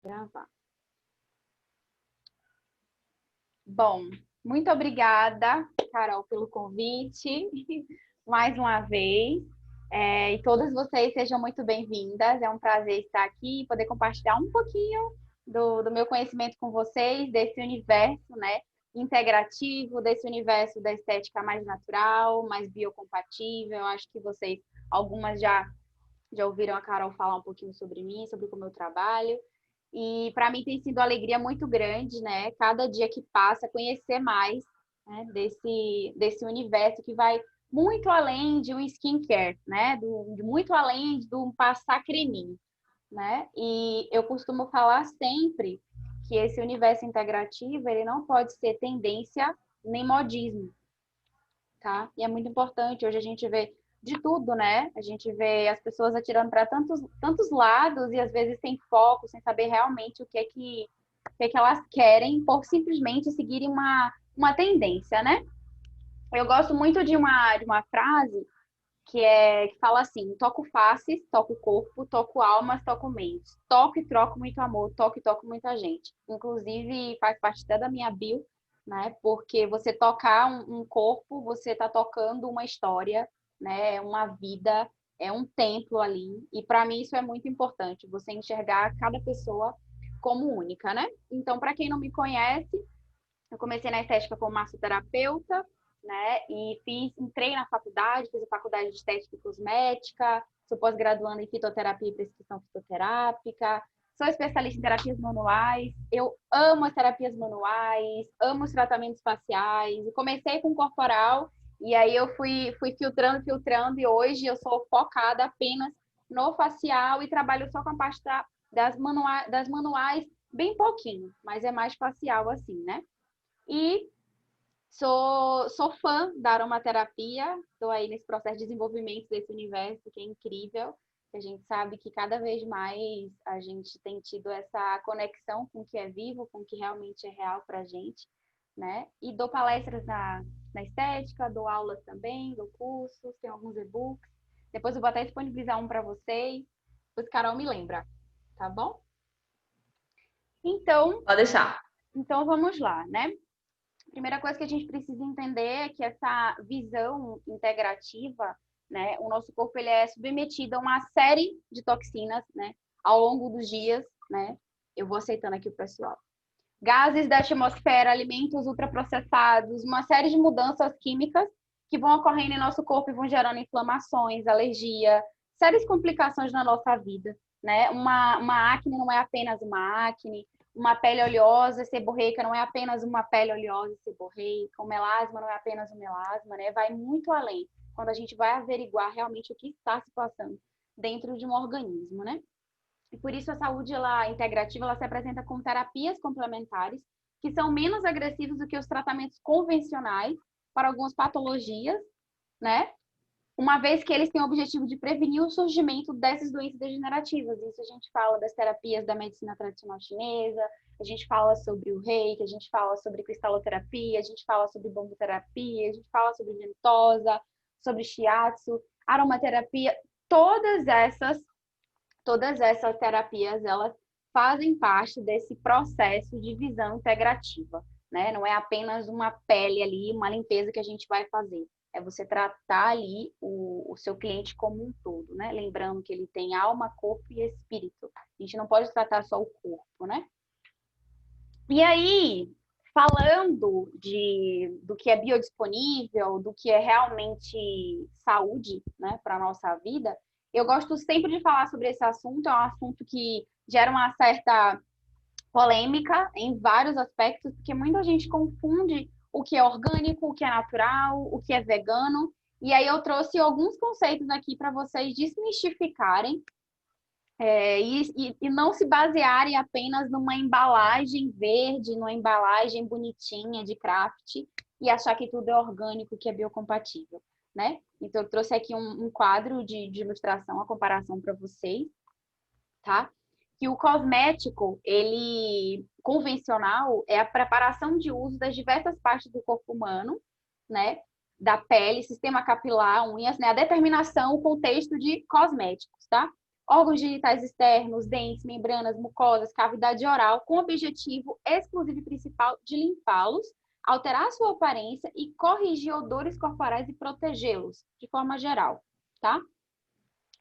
Gravar. Bom, muito obrigada, Carol, pelo convite, mais uma vez. E todas vocês sejam muito bem-vindas. É um prazer estar aqui e poder compartilhar um pouquinho do meu conhecimento com vocês, desse universo, né, integrativo, desse universo da estética mais natural, mais biocompatível. Eu acho que vocês, algumas já ouviram a Carol falar um pouquinho sobre mim, sobre como eu trabalho. E para mim tem sido uma alegria muito grande, né? Cada dia que passa, conhecer mais, né? desse universo que vai muito além de um skincare, né? De muito além de um passar creminho, né? E eu costumo falar sempre que esse universo integrativo, ele não pode ser tendência nem modismo, tá? E é muito importante. Hoje a gente vê de tudo, né? A gente vê as pessoas atirando para tantos lados e às vezes sem foco, sem saber realmente o que é que elas querem por simplesmente seguirem uma tendência, né? Eu gosto muito de uma frase que fala assim: toco faces, toco corpo, toco almas, toco mentes. Toco e troco muito amor, toco e toco muita gente. Inclusive, faz parte até da minha bio, né? Porque você tocar um corpo, você está tocando uma história, né? É uma vida, é um templo ali. E para mim isso é muito importante, você enxergar cada pessoa como única, né? Então, para quem não me conhece, eu comecei na estética como massoterapeuta, né? E entrei na faculdade, fiz a faculdade de estética e cosmética, sou pós-graduanda em fitoterapia e prescrição fitoterápica, sou especialista em terapias manuais, eu amo as terapias manuais, amo os tratamentos faciais, e comecei com corporal, e aí eu fui filtrando, e hoje eu sou focada apenas no facial e trabalho só com a parte das manuais bem pouquinho, mas é mais facial assim, né? E sou fã da aromaterapia, estou aí nesse processo de desenvolvimento desse universo que é incrível. A gente sabe que cada vez mais a gente tem tido essa conexão com o que é vivo, com o que realmente é real para a gente, né? E dou palestras na estética, dou aulas também, dou cursos, tem alguns e-books. Depois eu vou até disponibilizar um para vocês, depois Carol me lembra, tá bom? Então, Pode deixar. então vamos lá, né? A primeira coisa que a gente precisa entender é que essa visão integrativa, né, o nosso corpo ele é submetido a uma série de toxinas, né, ao longo dos dias, né? Eu vou aceitando aqui o pessoal. Gases da atmosfera, alimentos ultraprocessados, uma série de mudanças químicas que vão ocorrendo em nosso corpo e vão gerando inflamações, alergia, sérias complicações na nossa vida, né? Uma acne não é apenas uma acne, uma pele oleosa, seborreica não é apenas uma pele oleosa e seborreica, um melasma não é apenas um melasma, né? Vai muito além, quando a gente vai averiguar realmente o que está se passando dentro de um organismo, né? E por isso a saúde integrativa ela se apresenta como terapias complementares que são menos agressivos do que os tratamentos convencionais para algumas patologias, né? Uma vez que eles têm o objetivo de prevenir o surgimento dessas doenças degenerativas. Isso a gente fala das terapias da medicina tradicional chinesa, a gente fala sobre o reiki, a gente fala sobre cristaloterapia, a gente fala sobre bambuterapia, a gente fala sobre ventosa, sobre shiatsu, aromaterapia, todas essas terapias, elas fazem parte desse processo de visão integrativa, né? Não é apenas uma pele ali, uma limpeza que a gente vai fazer. É você tratar ali o seu cliente como um todo, né? Lembrando que ele tem alma, corpo e espírito. A gente não pode tratar só o corpo, né? E aí, falando do que é biodisponível, do que é realmente saúde, né, para a nossa vida, eu gosto sempre de falar sobre esse assunto. É um assunto que gera uma certa polêmica em vários aspectos, porque muita gente confunde o que é orgânico, o que é natural, o que é vegano. E aí eu trouxe alguns conceitos aqui para vocês desmistificarem e não se basearem apenas numa embalagem verde, numa embalagem bonitinha de craft e achar que tudo é orgânico, que é biocompatível, né? Então, eu trouxe aqui um quadro de ilustração, a comparação para vocês, tá? Que o cosmético, ele convencional, é a preparação de uso das diversas partes do corpo humano, né? Da pele, sistema capilar, unhas, né? A determinação, o contexto de cosméticos, tá? órgãos genitais externos, dentes, membranas, mucosas, cavidade oral, com o objetivo exclusivo e principal de limpá-los, alterar sua aparência e corrigir odores corporais e protegê-los, de forma geral, tá?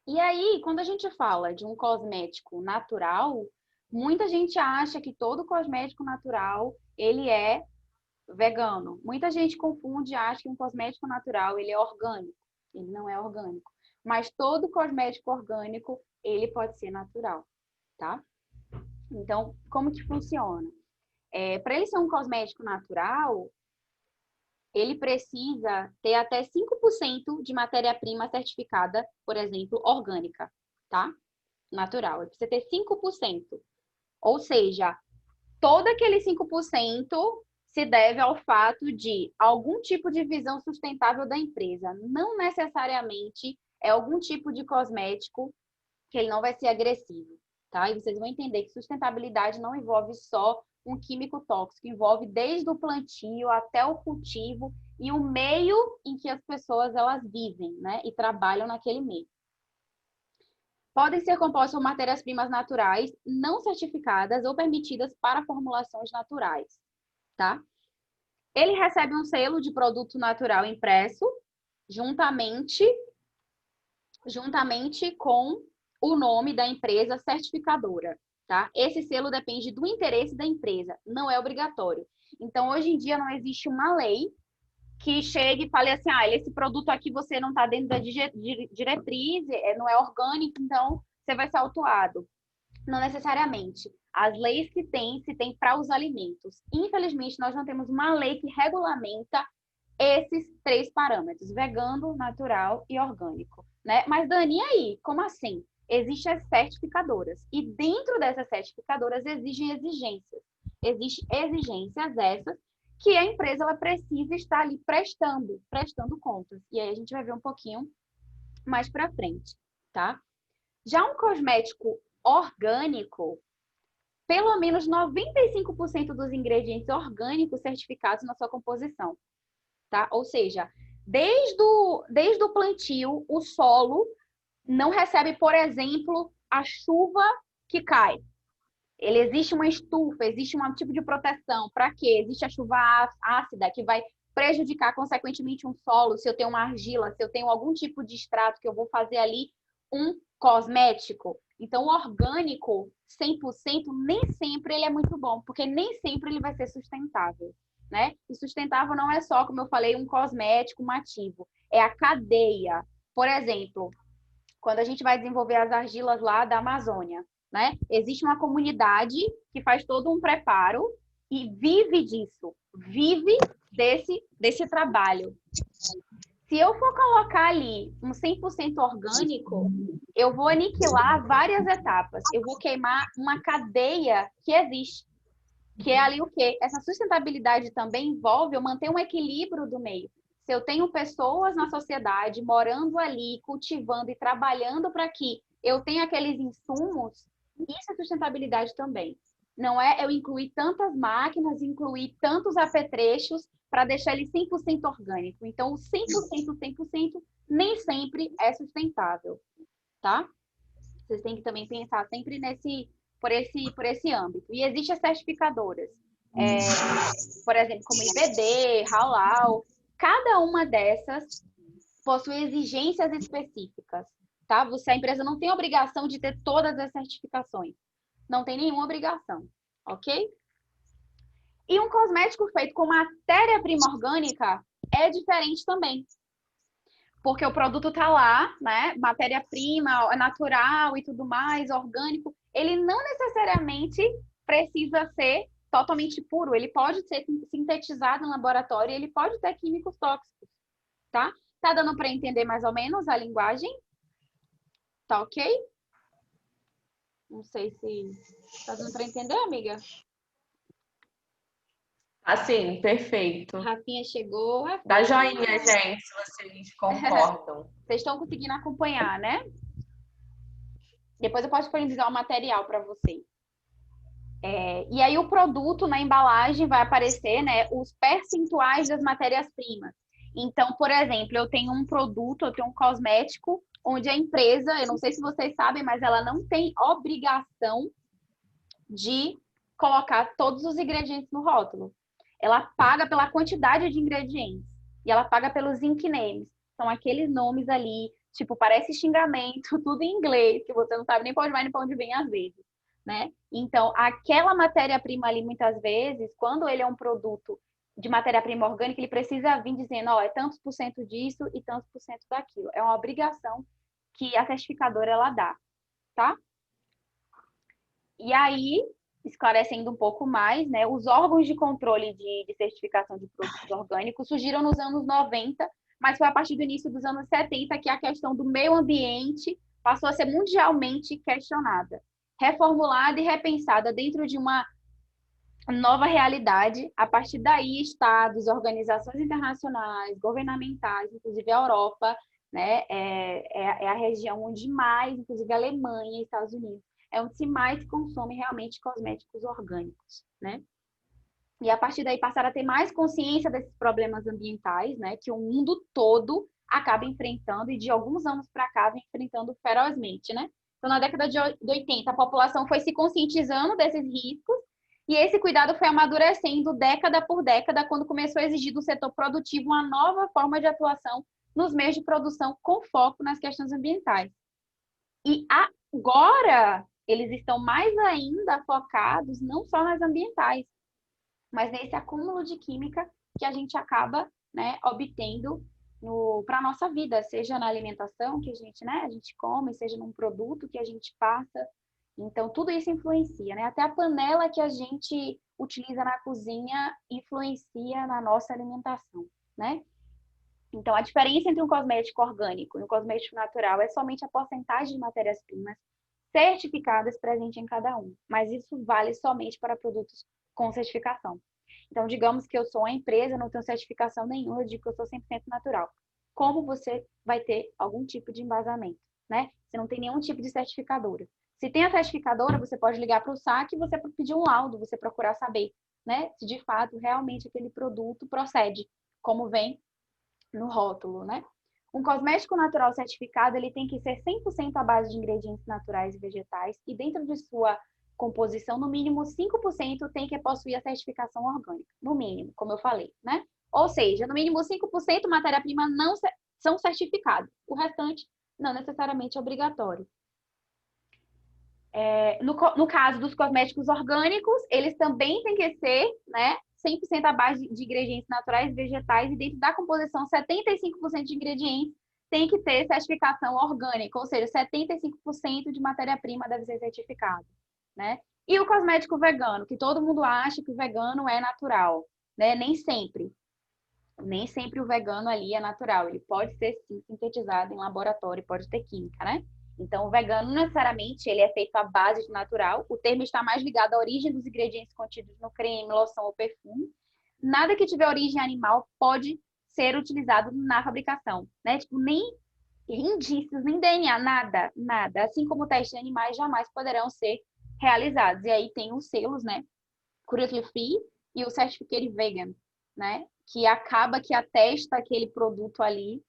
E aí, quando a gente fala de um cosmético natural, muita gente acha que todo cosmético natural, ele é vegano. Muita gente confunde e acha que um cosmético natural, ele é orgânico. Ele não é orgânico. Mas todo cosmético orgânico, ele pode ser natural, tá? Então, como que funciona? Para ele ser um cosmético natural, ele precisa ter até 5% de matéria-prima certificada, por exemplo, orgânica, tá? Natural. Ele precisa ter 5%. Ou seja, todo aquele 5% se deve ao fato de algum tipo de visão sustentável da empresa. Não necessariamente é algum tipo de cosmético que ele não vai ser agressivo, tá? E vocês vão entender que sustentabilidade não envolve só um químico tóxico, envolve desde o plantio até o cultivo e o meio em que as pessoas elas vivem, né? E trabalham naquele meio. Podem ser compostos por matérias-primas naturais não certificadas ou permitidas para formulações naturais, tá? Ele recebe um selo de produto natural impresso juntamente com o nome da empresa certificadora, tá? Esse selo depende do interesse da empresa, não é obrigatório. Então, hoje em dia, não existe uma lei que chegue e fale assim, esse produto aqui você não está dentro da diretriz, não é orgânico, então você vai ser autuado. Não necessariamente. As leis que se tem para os alimentos. Infelizmente, nós não temos uma lei que regulamenta esses 3 parâmetros, vegano, natural e orgânico, né? Mas, Dani, e aí? Como assim? Existem as certificadoras. E dentro dessas certificadoras existem exigências. Existem exigências essas que a empresa ela precisa estar ali prestando contas. E aí a gente vai ver um pouquinho mais para frente, tá? Já um cosmético orgânico, pelo menos 95% dos ingredientes orgânicos certificados na sua composição, tá? Ou seja, desde o plantio, o solo não recebe, por exemplo, a chuva que cai. Existe uma estufa, existe um tipo de proteção. Para quê? Existe a chuva ácida, que vai prejudicar, consequentemente, um solo, se eu tenho uma argila, se eu tenho algum tipo de extrato que eu vou fazer ali, um cosmético. Então, o orgânico, 100%, nem sempre ele é muito bom, porque nem sempre ele vai ser sustentável, né? E sustentável não é só, como eu falei, um cosmético, um ativo. É a cadeia. Por exemplo, quando a gente vai desenvolver as argilas lá da Amazônia, né? Existe uma comunidade que faz todo um preparo e vive disso, vive desse trabalho. Se eu for colocar ali um 100% orgânico, eu vou aniquilar várias etapas. Eu vou queimar uma cadeia que existe. Que é ali o quê? Essa sustentabilidade também envolve eu manter um equilíbrio do meio. Se eu tenho pessoas na sociedade morando ali, cultivando e trabalhando para que eu tenha aqueles insumos, isso é sustentabilidade também. Não é eu incluir tantas máquinas, incluir tantos apetrechos para deixar ele 100% orgânico. Então, o 100% nem sempre é sustentável, tá? Vocês têm que também pensar sempre por esse âmbito. E existem as certificadoras, por exemplo, como IBD, Halal. Cada uma dessas possui exigências específicas, tá? A empresa não tem obrigação de ter todas as certificações. Não tem nenhuma obrigação, ok? E um cosmético feito com matéria-prima orgânica é diferente também. Porque o produto tá lá, né? Matéria-prima, natural e tudo mais, orgânico. Ele não necessariamente precisa ser totalmente puro. Ele pode ser sintetizado no laboratório, ele pode ter químicos tóxicos, tá? Tá dando para entender mais ou menos a linguagem? Tá ok? Não sei se tá dando para entender, amiga. Assim, perfeito. Rafinha chegou. Rafinha. Dá joinha, gente, se vocês concordam. Vocês estão conseguindo acompanhar, né? Depois eu posso disponibilizar o material para vocês. E aí o produto na embalagem vai aparecer, né, os percentuais das matérias-primas. Então, por exemplo, eu tenho um produto, eu tenho um cosmético, onde a empresa, eu não sei se vocês sabem, mas ela não tem obrigação de colocar todos os ingredientes no rótulo. Ela paga pela quantidade de ingredientes e ela paga pelos ink names. São aqueles nomes ali, tipo, parece xingamento, tudo em inglês, que você não sabe nem para onde vai nem para onde vem às vezes, né? Então, aquela matéria-prima ali, muitas vezes, quando ele é um produto de matéria-prima orgânica, ele precisa vir dizendo, ó, é tantos por cento disso e tantos por cento daquilo. É uma obrigação que a certificadora, ela dá, tá? E aí, esclarecendo um pouco mais, né, os órgãos de controle de certificação de produtos orgânicos surgiram nos anos 90, mas foi a partir do início dos anos 70 que a questão do meio ambiente passou a ser mundialmente questionada, reformulada e repensada dentro de uma nova realidade. A partir daí, estados, organizações internacionais, governamentais, inclusive a Europa, né, é a região onde mais, inclusive a Alemanha e Estados Unidos, é onde se mais consome realmente cosméticos orgânicos, né? E a partir daí passaram a ter mais consciência desses problemas ambientais, né, que o mundo todo acaba enfrentando e de alguns anos para cá vem enfrentando ferozmente, né? Então, na década de 80, a população foi se conscientizando desses riscos e esse cuidado foi amadurecendo década por década quando começou a exigir do setor produtivo uma nova forma de atuação nos meios de produção com foco nas questões ambientais. E agora eles estão mais ainda focados não só nas ambientais, mas nesse acúmulo de química que a gente acaba, né, obtendo para a nossa vida, seja na alimentação que a gente come, seja num produto que a gente passa. Então, tudo isso influencia, né? Até a panela que a gente utiliza na cozinha influencia na nossa alimentação, né? Então, a diferença entre um cosmético orgânico e um cosmético natural é somente a porcentagem de matérias-primas certificadas presente em cada um, mas isso vale somente para produtos com certificação. Então, digamos que eu sou uma empresa, não tenho certificação nenhuma, eu digo que eu sou 100% natural. Como você vai ter algum tipo de embasamento, né? Você não tem nenhum tipo de certificadora. Se tem a certificadora, você pode ligar para o SAC e você pedir um laudo, você procurar saber, né? Se de fato realmente aquele produto procede, como vem no rótulo, né? Um cosmético natural certificado, ele tem que ser 100% à base de ingredientes naturais e vegetais e dentro de sua composição, no mínimo 5% tem que possuir a certificação orgânica, no mínimo, como eu falei, né? Ou seja, no mínimo 5% matéria-prima não são certificados, o restante não necessariamente é obrigatório. No caso dos cosméticos orgânicos, eles também têm que ser, né, 100% à base de ingredientes naturais e vegetais, e dentro da composição, 75% de ingredientes tem que ter certificação orgânica, ou seja, 75% de matéria-prima deve ser certificado, né? E o cosmético vegano, que todo mundo acha que o vegano é natural, né? Nem sempre. Nem sempre o vegano ali é natural. Ele pode ser, sim, sintetizado em laboratório, pode ter química, né? Então, o vegano, necessariamente, ele é feito à base de natural. O termo está mais ligado à origem dos ingredientes contidos no creme, loção ou perfume. Nada que tiver origem animal pode ser utilizado na fabricação, né? Tipo, nem indícios, nem DNA, nada, nada. Assim como testes em animais jamais poderão ser realizados. E aí tem os selos, né? Cruelty Free e o Certificate Vegan, né? Que acaba que atesta aquele produto ali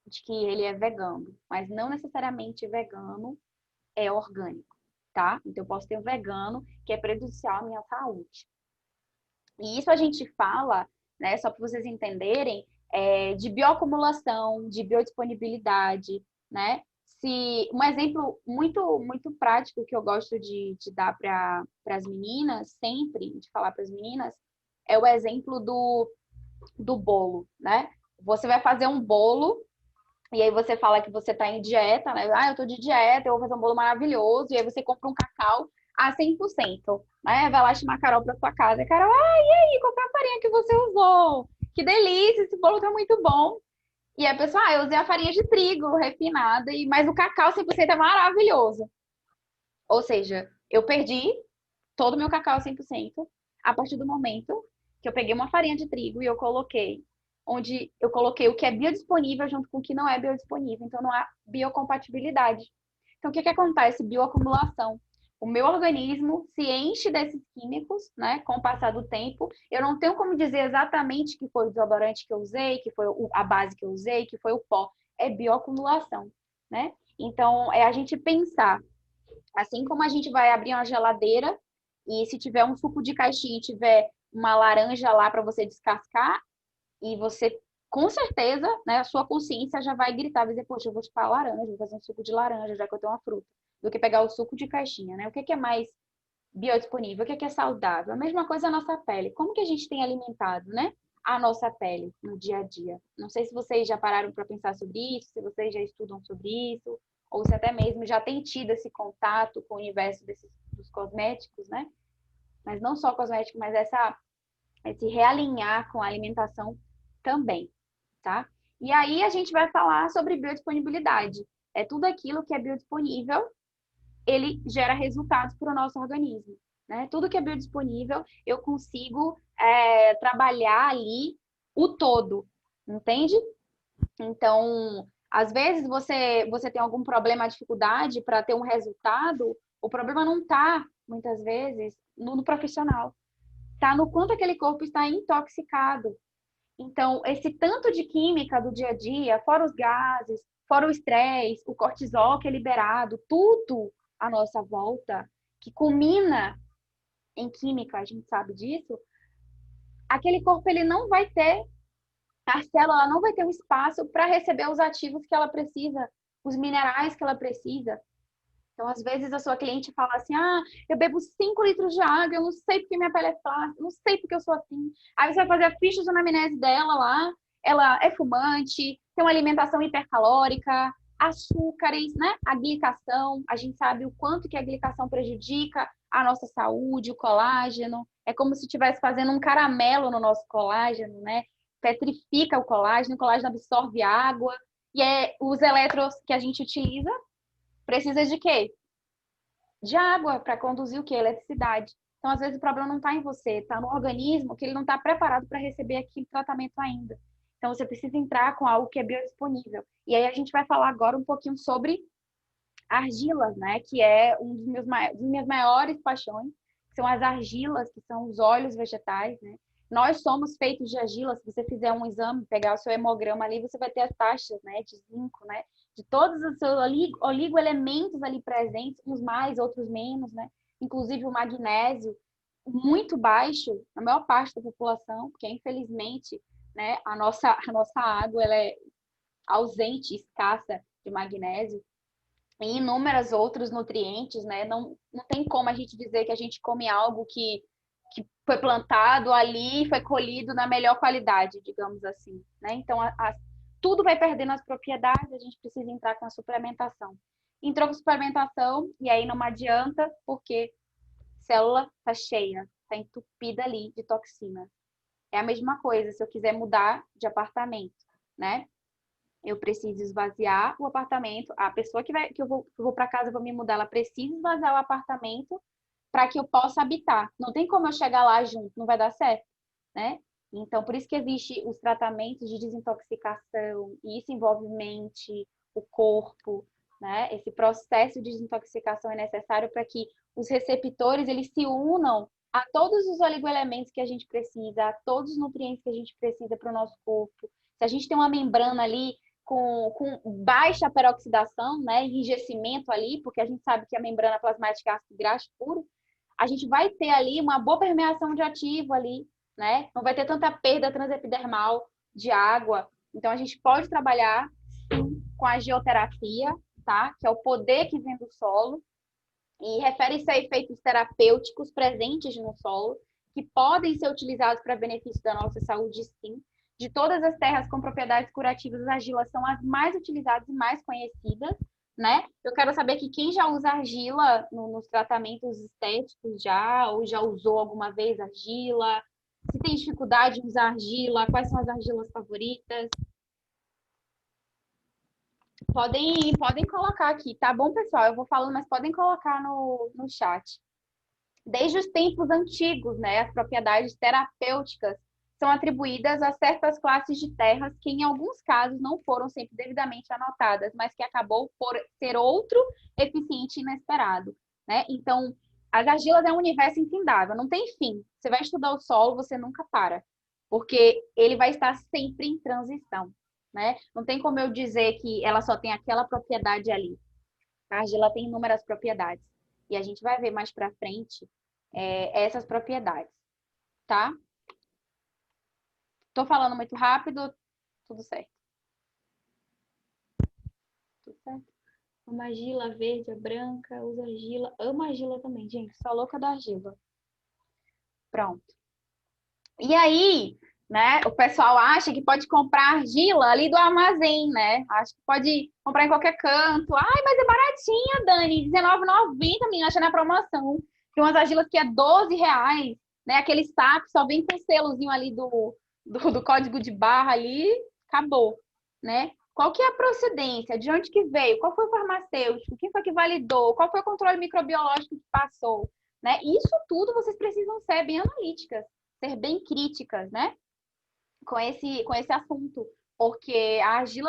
de que ele é vegano, mas não necessariamente vegano é orgânico, tá? Então eu posso ter um vegano que é prejudicial à minha saúde. E isso a gente fala, né, só para vocês entenderem, de bioacumulação, de biodisponibilidade, né? Se um exemplo muito prático que eu gosto de dar para as meninas, sempre de falar para as meninas, é o exemplo do bolo, né? Você vai fazer um bolo e aí você fala que você está em dieta, né? Ah, eu estou de dieta, eu vou fazer um bolo maravilhoso. E aí você compra um cacau a 100%, né? Vai lá chamar a Carol para sua casa. E Carol, e aí, qual foi a farinha que você usou? Que delícia, esse bolo tá muito bom. E a pessoa, eu usei a farinha de trigo refinada, mas o cacau 100% é maravilhoso. Ou seja, eu perdi todo o meu cacau 100% a partir do momento que eu peguei uma farinha de trigo e eu coloquei, onde eu coloquei o que é biodisponível junto com o que não é biodisponível. Então, não há biocompatibilidade. Então, o que acontece? Bioacumulação. O meu organismo se enche desses químicos, né, com o passar do tempo. Eu não tenho como dizer exatamente que foi o desodorante que eu usei, que foi a base que eu usei, que foi o pó. É bioacumulação, né? Então, é a gente pensar, assim como a gente vai abrir uma geladeira e se tiver um suco de caixinha e tiver uma laranja lá para você descascar, e você, com certeza, né, a sua consciência já vai gritar, vai dizer, poxa, eu vou chupar a laranja, vou fazer um suco de laranja, já que eu tenho uma fruta, do que pegar o suco de caixinha, né? O que é mais biodisponível? O que é saudável? A mesma coisa a nossa pele. Como que a gente tem alimentado, né? A nossa pele no dia a dia. Não sei se vocês já pararam para pensar sobre isso, se vocês já estudam sobre isso, ou se até mesmo já têm tido esse contato com o universo dos cosméticos, né? Mas não só cosmético, mas esse realinhar com a alimentação também, tá? E aí a gente vai falar sobre biodisponibilidade. É tudo aquilo que é biodisponível, ele gera resultados para o nosso organismo, né? Tudo que é biodisponível, eu consigo trabalhar ali o todo, entende? Então, às vezes você tem algum problema, dificuldade para ter um resultado, o problema não está, muitas vezes, no profissional. Está no quanto aquele corpo está intoxicado. Então, esse tanto de química do dia a dia, fora os gases, fora o estresse, o cortisol que é liberado, tudo à nossa volta, que culmina em química, a gente sabe disso, aquele corpo ele não vai ter, a célula ela não vai ter um espaço para receber os ativos que ela precisa, os minerais que ela precisa. Então, às vezes, a sua cliente fala assim, eu bebo 5 litros de água, eu não sei porque minha pele é flácida, não sei porque eu sou assim. Aí você vai fazer a ficha de anamnese dela lá, ela é fumante, tem uma alimentação hipercalórica, açúcares, né? A glicação, a gente sabe o quanto que a glicação prejudica a nossa saúde, o colágeno. É como se estivesse fazendo um caramelo no nosso colágeno, né? Petrifica o colágeno absorve água, e os elétrons que a gente utiliza precisa de quê? De água para conduzir o quê? Eletricidade. Então, às vezes, o problema não está em você, está no organismo que ele não está preparado para receber aquele tratamento ainda. Então, você precisa entrar com algo que é biodisponível. E aí, a gente vai falar agora um pouquinho sobre argilas, né? Que é um das minhas maiores paixões, que são as argilas, que são os óleos vegetais, né? Nós somos feitos de argila. Se você fizer um exame, pegar o seu hemograma ali, você vai ter as taxas, né, de zinco, né, de todos os seus oligoelementos ali presentes, uns mais, outros menos, né? Inclusive o magnésio, muito baixo na maior parte da população, porque infelizmente, né, a nossa água ela é ausente, escassa de magnésio e inúmeros outros nutrientes, né? Não tem como a gente dizer que a gente come algo que foi plantado ali, foi colhido na melhor qualidade, digamos assim, né? Então, tudo vai perdendo as propriedades, a gente precisa entrar com a suplementação. Entrou com suplementação, e aí não adianta, porque a célula tá cheia, tá entupida ali de toxina. É a mesma coisa se eu quiser mudar de apartamento, né? Eu preciso esvaziar o apartamento. A pessoa que eu vou para casa, eu vou me mudar, ela precisa esvaziar o apartamento para que eu possa habitar. Não tem como eu chegar lá junto, não vai dar certo, né? Então, por isso que existem os tratamentos de desintoxicação, e isso envolve mente, o corpo, né? Esse processo de desintoxicação é necessário para que os receptores eles se unam a todos os oligoelementos que a gente precisa, a todos os nutrientes que a gente precisa para o nosso corpo. Se a gente tem uma membrana ali com baixa peroxidação, né, enrijecimento ali, porque a gente sabe que a membrana plasmática é ácido graxo puro, a gente vai ter ali uma boa permeação de ativo ali, né? Não vai ter tanta perda transepidermal de água. Então, a gente pode trabalhar, sim, com a geoterapia, tá? Que é o poder que vem do solo. E refere-se a efeitos terapêuticos presentes no solo, que podem ser utilizados para benefício da nossa saúde, sim. De todas as terras com propriedades curativas, as argilas são as mais utilizadas e mais conhecidas, né? Eu quero saber que quem já usa argila nos tratamentos estéticos já, ou já usou alguma vez argila, se tem dificuldade em usar argila, quais são as argilas favoritas. Podem colocar aqui, tá bom, pessoal? Eu vou falando, mas podem colocar no chat. Desde os tempos antigos, né, as propriedades terapêuticas são atribuídas a certas classes de terras que, em alguns casos, não foram sempre devidamente anotadas, mas que acabou por ser outro eficiente inesperado. né? Então, as argilas é um universo infindável, não tem fim. Você vai estudar o solo, você nunca para, porque ele vai estar sempre em transição, né? Não tem como eu dizer que ela só tem aquela propriedade ali. A argila tem inúmeras propriedades. E a gente vai ver mais para frente essas propriedades, tá? Tô falando muito rápido, tudo certo. Tudo certo. Uma argila verde, a branca, usa argila. Amo argila também, gente. Sou louca da argila. Pronto. E aí, né, o pessoal acha que pode comprar argila ali do armazém, né? Acho que pode comprar em qualquer canto. Ai, mas é baratinha, Dani. R$19,90, menina, acha na promoção. Tem umas argilas que é R$12, né? Aquele saco só vem com o selozinho ali do código de barra ali, acabou, né? Qual que é a procedência? De onde que veio? Qual foi o farmacêutico? Quem foi que validou? Qual foi o controle microbiológico que passou? Né? Isso tudo vocês precisam ser bem analíticas, ser bem críticas, né? Com esse assunto. Porque a argila,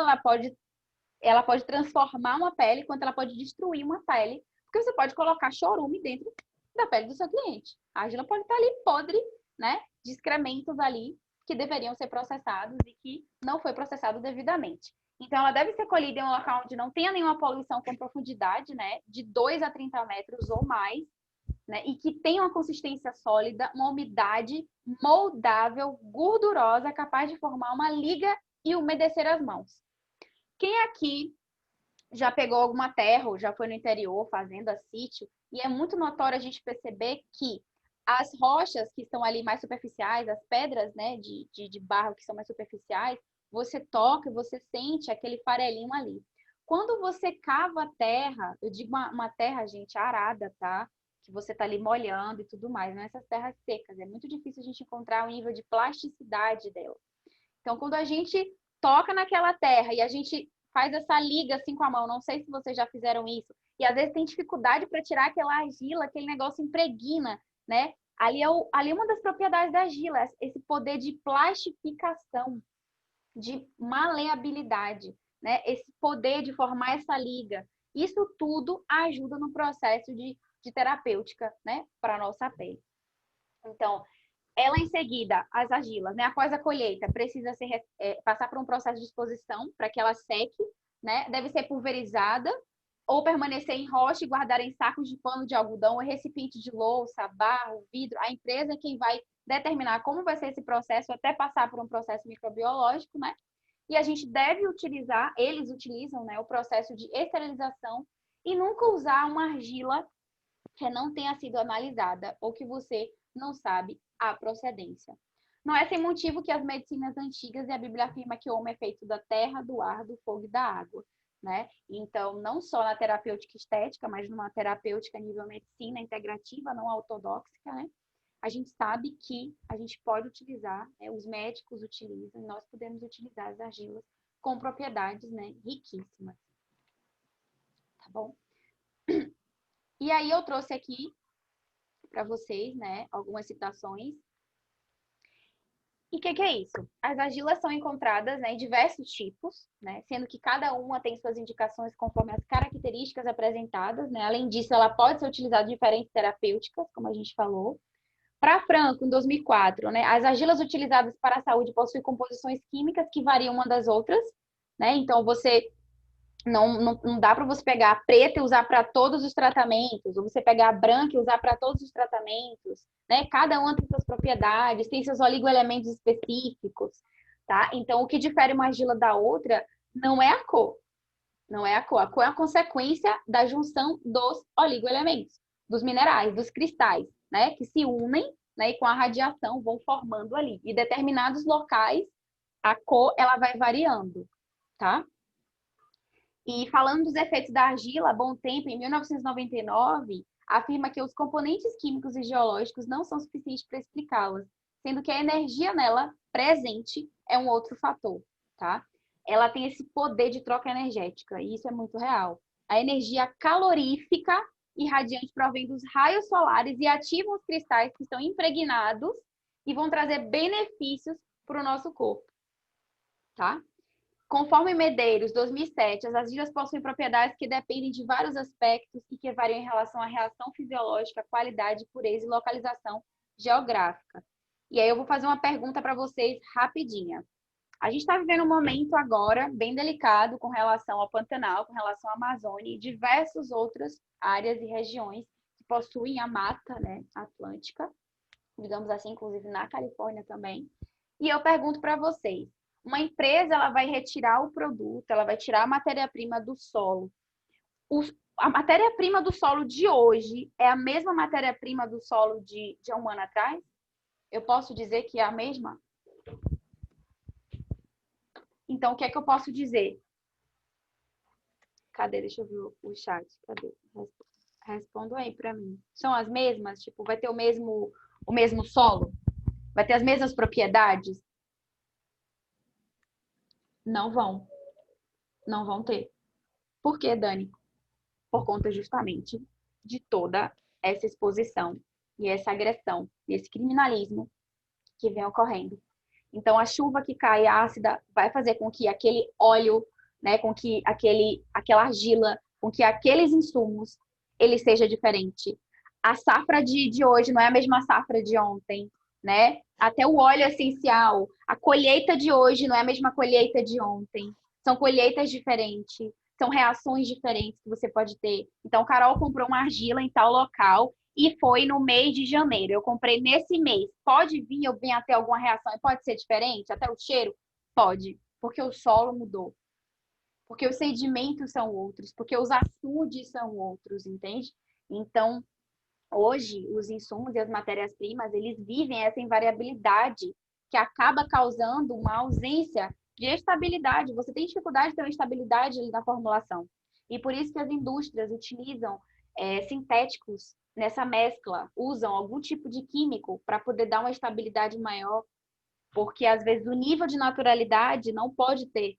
ela pode transformar uma pele, quanto ela pode destruir uma pele. Porque você pode colocar chorume dentro da pele do seu cliente. A argila pode estar ali podre, né? De excrementos ali que deveriam ser processados e que não foi processado devidamente. Então, ela deve ser colhida em um local onde não tenha nenhuma poluição com profundidade, né? De 2 a 30 metros ou mais, né? E que tenha uma consistência sólida, uma umidade moldável, gordurosa, capaz de formar uma liga e umedecer as mãos. Quem aqui já pegou alguma terra ou já foi no interior, fazenda, sítio, e é muito notório a gente perceber que as rochas que estão ali mais superficiais, as pedras, né, de barro que são mais superficiais, você toca, você sente aquele farelinho ali. Quando você cava a terra, eu digo uma terra, gente, arada, tá? Que você tá ali molhando e tudo mais, não é essas terras secas. É muito difícil a gente encontrar o nível de plasticidade dela. Então, quando a gente toca naquela terra e a gente faz essa liga assim com a mão, não sei se vocês já fizeram isso, e às vezes tem dificuldade para tirar aquela argila, aquele negócio impregna, né? Ali é uma das propriedades da argila, esse poder de plastificação, de maleabilidade, né? Esse poder de formar essa liga. Isso tudo ajuda no processo de terapêutica, né? Para a nossa pele. Então, ela em seguida, as argilas, né? Após a colheita, precisa passar por um processo de exposição para que ela seque, né? Deve ser pulverizada ou permanecer em rocha e guardar em sacos de pano de algodão ou recipiente de louça, barro, vidro. A empresa é quem vai determinar como vai ser esse processo até passar por um processo microbiológico, né? E a gente deve utilizar, eles utilizam, né, o processo de esterilização e nunca usar uma argila que não tenha sido analisada ou que você não sabe a procedência. Não é sem motivo que as medicinas antigas e a Bíblia afirma que o homem é feito da terra, do ar, do fogo e da água, né? Então, não só na terapêutica estética, mas numa terapêutica nível medicina integrativa, não ortodoxa, né? A gente sabe que a gente pode utilizar, né? Os médicos utilizam, nós podemos utilizar as argilas com propriedades, né, riquíssimas. Tá bom? E aí eu trouxe aqui para vocês, né, algumas citações. E o que é isso? As argilas são encontradas, né, em diversos tipos, né, sendo que cada uma tem suas indicações conforme as características apresentadas, né. Além disso, ela pode ser utilizada em diferentes terapêuticas, como a gente falou. Para Franco, em 2004, né, as argilas utilizadas para a saúde possuem composições químicas que variam uma das outras, né. Então, você não dá para você pegar a preta e usar para todos os tratamentos, ou você pegar a branca e usar para todos os tratamentos, né? Cada uma tem suas propriedades, tem seus oligoelementos específicos, tá? Então, o que difere uma argila da outra não é a cor, não é a cor. A cor é a consequência da junção dos oligoelementos, dos minerais, dos cristais, né? Que se unem, né? E com a radiação vão formando ali. E determinados locais, a cor ela vai variando, tá? E falando dos efeitos da argila, Bom Tempo, em 1999, afirma que os componentes químicos e geológicos não são suficientes para explicá-las, sendo que a energia nela presente é um outro fator, tá? Ela tem esse poder de troca energética, e isso é muito real. A energia calorífica e radiante provém dos raios solares e ativam os cristais que estão impregnados e vão trazer benefícios para o nosso corpo, tá? Conforme Medeiros, 2007, as argilas possuem propriedades que dependem de vários aspectos e que variam em relação à reação fisiológica, qualidade, pureza e localização geográfica. E aí eu vou fazer uma pergunta para vocês rapidinha. A gente está vivendo um momento agora bem delicado com relação ao Pantanal, com relação à Amazônia e diversas outras áreas e regiões que possuem a mata, né, atlântica, digamos assim, inclusive na Califórnia também. E eu pergunto para vocês, uma empresa ela vai retirar o produto, ela vai tirar a matéria-prima do solo. A matéria-prima do solo de hoje é a mesma matéria-prima do solo de um ano atrás? Eu posso dizer que é a mesma? Então, o que é que eu posso dizer? Cadê? Deixa eu ver o chat. Cadê? Respondo aí para mim. São as mesmas? Tipo, vai ter o mesmo solo? Vai ter as mesmas propriedades? Não vão. Não vão ter. Por quê, Dani? Por conta justamente de toda essa exposição e essa agressão e esse criminalismo que vem ocorrendo. Então, a chuva que cai ácida vai fazer com que aquele óleo, né, com que aquela argila, com que aqueles insumos, ele seja diferente. A safra de hoje não é a mesma safra de ontem, né? Até o óleo essencial, a colheita de hoje não é a mesma colheita de ontem. São colheitas diferentes, são reações diferentes que você pode ter. Então, Carol comprou uma argila em tal local e foi no mês de janeiro. Eu comprei nesse mês. Pode vir, eu venho até alguma reação e pode ser diferente? Até o cheiro? Pode, porque o solo mudou. Porque os sedimentos são outros, porque os açudes são outros, entende? Então, hoje, os insumos e as matérias-primas, eles vivem essa invariabilidade que acaba causando uma ausência de estabilidade. Você tem dificuldade de ter uma estabilidade na formulação. E por isso que as indústrias utilizam sintéticos nessa mescla, usam algum tipo de químico para poder dar uma estabilidade maior, porque às vezes o nível de naturalidade não pode ter.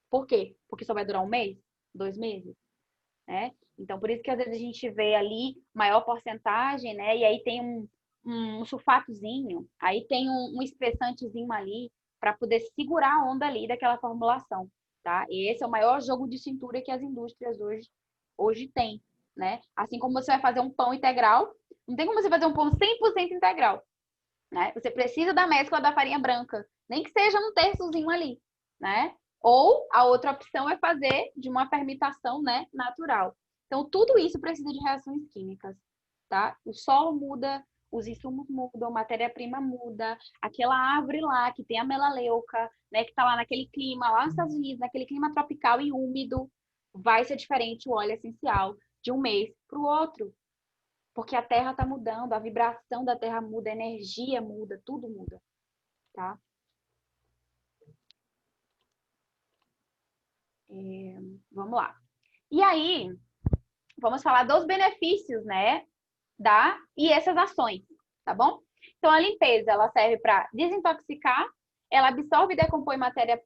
Por quê? Porque só vai durar um mês, 2 meses, né? Então, por isso que às vezes a gente vê ali maior porcentagem, né? E aí tem um sulfatozinho, aí tem um espessantezinho ali para poder segurar a onda ali daquela formulação, tá? E esse é o maior jogo de cintura que as indústrias hoje têm, né? Assim como você vai fazer um pão integral, não tem como você fazer um pão 100% integral, né? Você precisa da mescla da farinha branca, nem que seja um terçozinho ali, né? Ou a outra opção é fazer de uma fermentação, né, natural. Então, tudo isso precisa de reações químicas, tá? O solo muda, os insumos mudam, a matéria-prima muda, aquela árvore lá que tem a melaleuca, né, que tá lá naquele clima, lá nos Estados Unidos, naquele clima tropical e úmido, vai ser diferente o óleo essencial de um mês para o outro. Porque a Terra está mudando, a vibração da Terra muda, a energia muda, tudo muda, tá? Vamos lá. E aí, vamos falar dos benefícios, né, e essas ações, tá bom? Então, a limpeza, ela serve para desintoxicar, ela absorve e decompõe matéria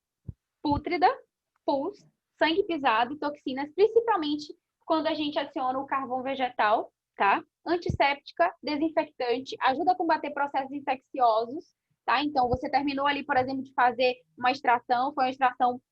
pútrida, pus, sangue pisado e toxinas, principalmente quando a gente adiciona o carvão vegetal, tá? Antisséptica, desinfectante, ajuda a combater processos infecciosos, tá? Então, você terminou ali, por exemplo, de fazer uma extração, foi uma extração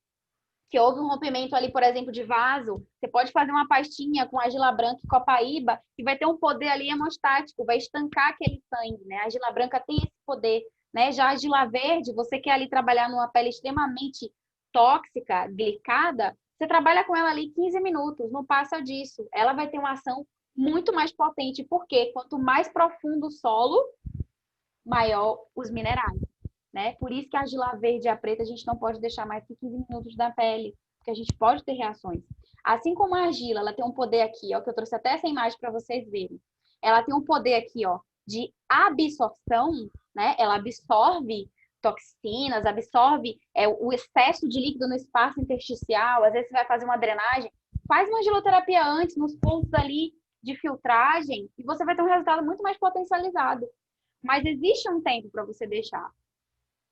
que houve um rompimento ali, por exemplo, de vaso, você pode fazer uma pastinha com argila branca e copaíba, que vai ter um poder ali hemostático, vai estancar aquele sangue, né? A argila branca tem esse poder, né? Já a argila verde, você quer ali trabalhar numa pele extremamente tóxica, glicada, você trabalha com ela ali 15 minutos, não passa disso. Ela vai ter uma ação muito mais potente, porque quanto mais profundo o solo, maior os minerais, né? Por isso que a argila verde e a preta a gente não pode deixar mais que 15 minutos da pele, porque a gente pode ter reações. Assim como a argila, ela tem um poder aqui, ó, que eu trouxe até essa imagem para vocês verem. Ela tem um poder aqui, ó, de absorção, né? Ela absorve toxinas, absorve o excesso de líquido no espaço intersticial. Às vezes você vai fazer uma drenagem, faz uma argiloterapia antes, nos pontos ali de filtragem, e você vai ter um resultado muito mais potencializado. Mas existe um tempo para você deixar.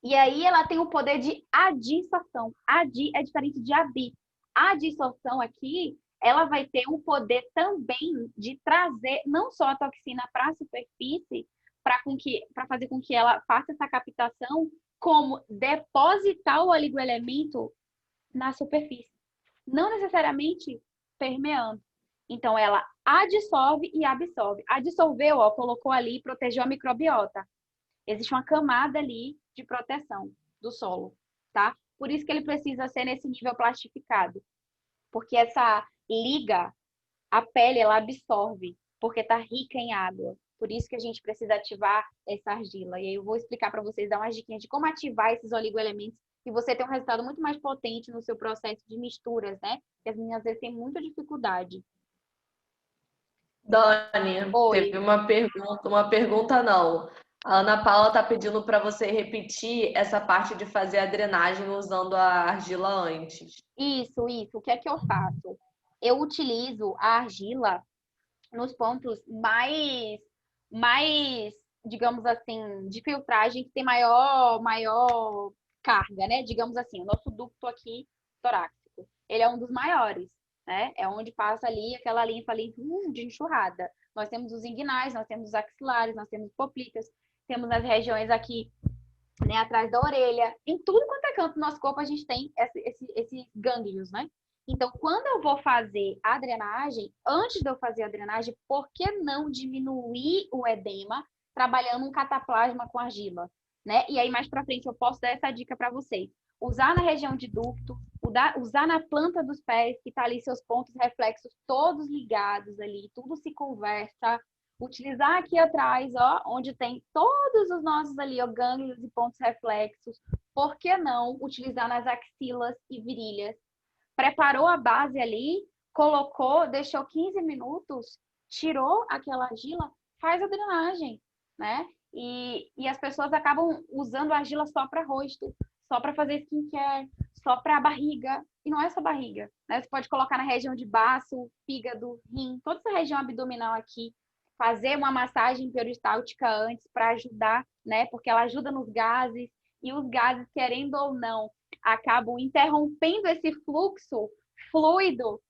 E aí ela tem o poder de adsorção. Adi é diferente de abi. A adsorção aqui, ela vai ter um poder também de trazer não só a toxina para a superfície, para fazer com que ela faça essa captação, como depositar o oligoelemento na superfície, não necessariamente permeando. Então, ela adsorve e absorve. Adsorveu, ó, colocou ali, protegeu a microbiota. Existe uma camada ali de proteção do solo, tá? Por isso que ele precisa ser nesse nível plastificado. Porque essa liga, a pele, ela absorve, porque está rica em água. Por isso que a gente precisa ativar essa argila. E aí eu vou explicar para vocês, dar umas diquinhas de como ativar esses oligoelementos e você ter um resultado muito mais potente no seu processo de misturas, né? Que as meninas às vezes têm muita dificuldade. Dani, teve Oi. uma pergunta não. A Ana Paula está pedindo para você repetir essa parte de fazer a drenagem usando a argila antes. Isso. O que é que eu faço? Eu utilizo a argila nos pontos mais, digamos assim, de filtragem que tem maior carga, né? Digamos assim, o nosso ducto aqui torácico, ele é um dos maiores, né? É onde passa ali aquela linfa ali de enxurrada. Nós temos os inguinais, nós temos os axilares, nós temos poplitas, temos as regiões aqui, né, atrás da orelha. Em tudo quanto é canto do nosso corpo, a gente tem esses gânglios, né? Então, quando eu vou fazer a drenagem, antes de eu fazer a drenagem, por que não diminuir o edema trabalhando um cataplasma com argila, né? E aí, mais para frente, eu posso dar essa dica para vocês. Usar na região de ducto, usar na planta dos pés, que tá ali seus pontos reflexos todos ligados ali, tudo se conversa. Utilizar aqui atrás, ó, onde tem todos os nossos ali, ó, gânglios e pontos reflexos. Por que não utilizar nas axilas e virilhas? Preparou a base ali, colocou, deixou 15 minutos, tirou aquela argila, faz a drenagem, né? E as pessoas acabam usando a argila só para rosto, só para fazer skincare, só para barriga. E não é só barriga, né? Você pode colocar na região de baço, fígado, rim, toda essa região abdominal aqui. Fazer uma massagem peristáltica antes para ajudar, né? Porque ela ajuda nos gases, e os gases, querendo ou não, acabam interrompendo esse fluxo fluido,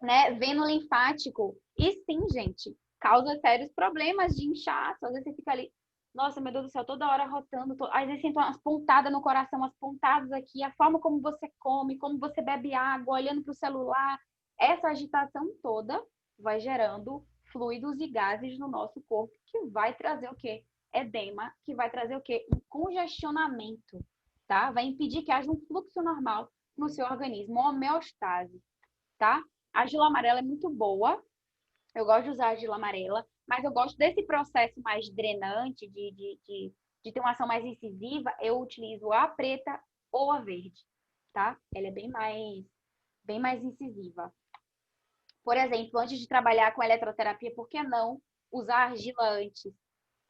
né, veno linfático. E sim, gente, causa sérios problemas de inchaço. Às vezes você fica ali, nossa, meu Deus do céu, toda hora rotando. Às vezes sente umas pontadas no coração, umas pontadas aqui, a forma como você come, como você bebe água, olhando para o celular. Essa agitação toda vai gerando fluidos e gases no nosso corpo, que vai trazer o quê? Edema, que vai trazer o quê? Um congestionamento, tá? Vai impedir que haja um fluxo normal no seu organismo, uma homeostase, tá? A argila amarela é muito boa, eu gosto de usar a argila amarela, mas eu gosto desse processo mais drenante, de ter uma ação mais incisiva, eu utilizo a preta ou a verde, tá? Ela é bem mais incisiva. Por exemplo, antes de trabalhar com eletroterapia, por que não usar argila antes,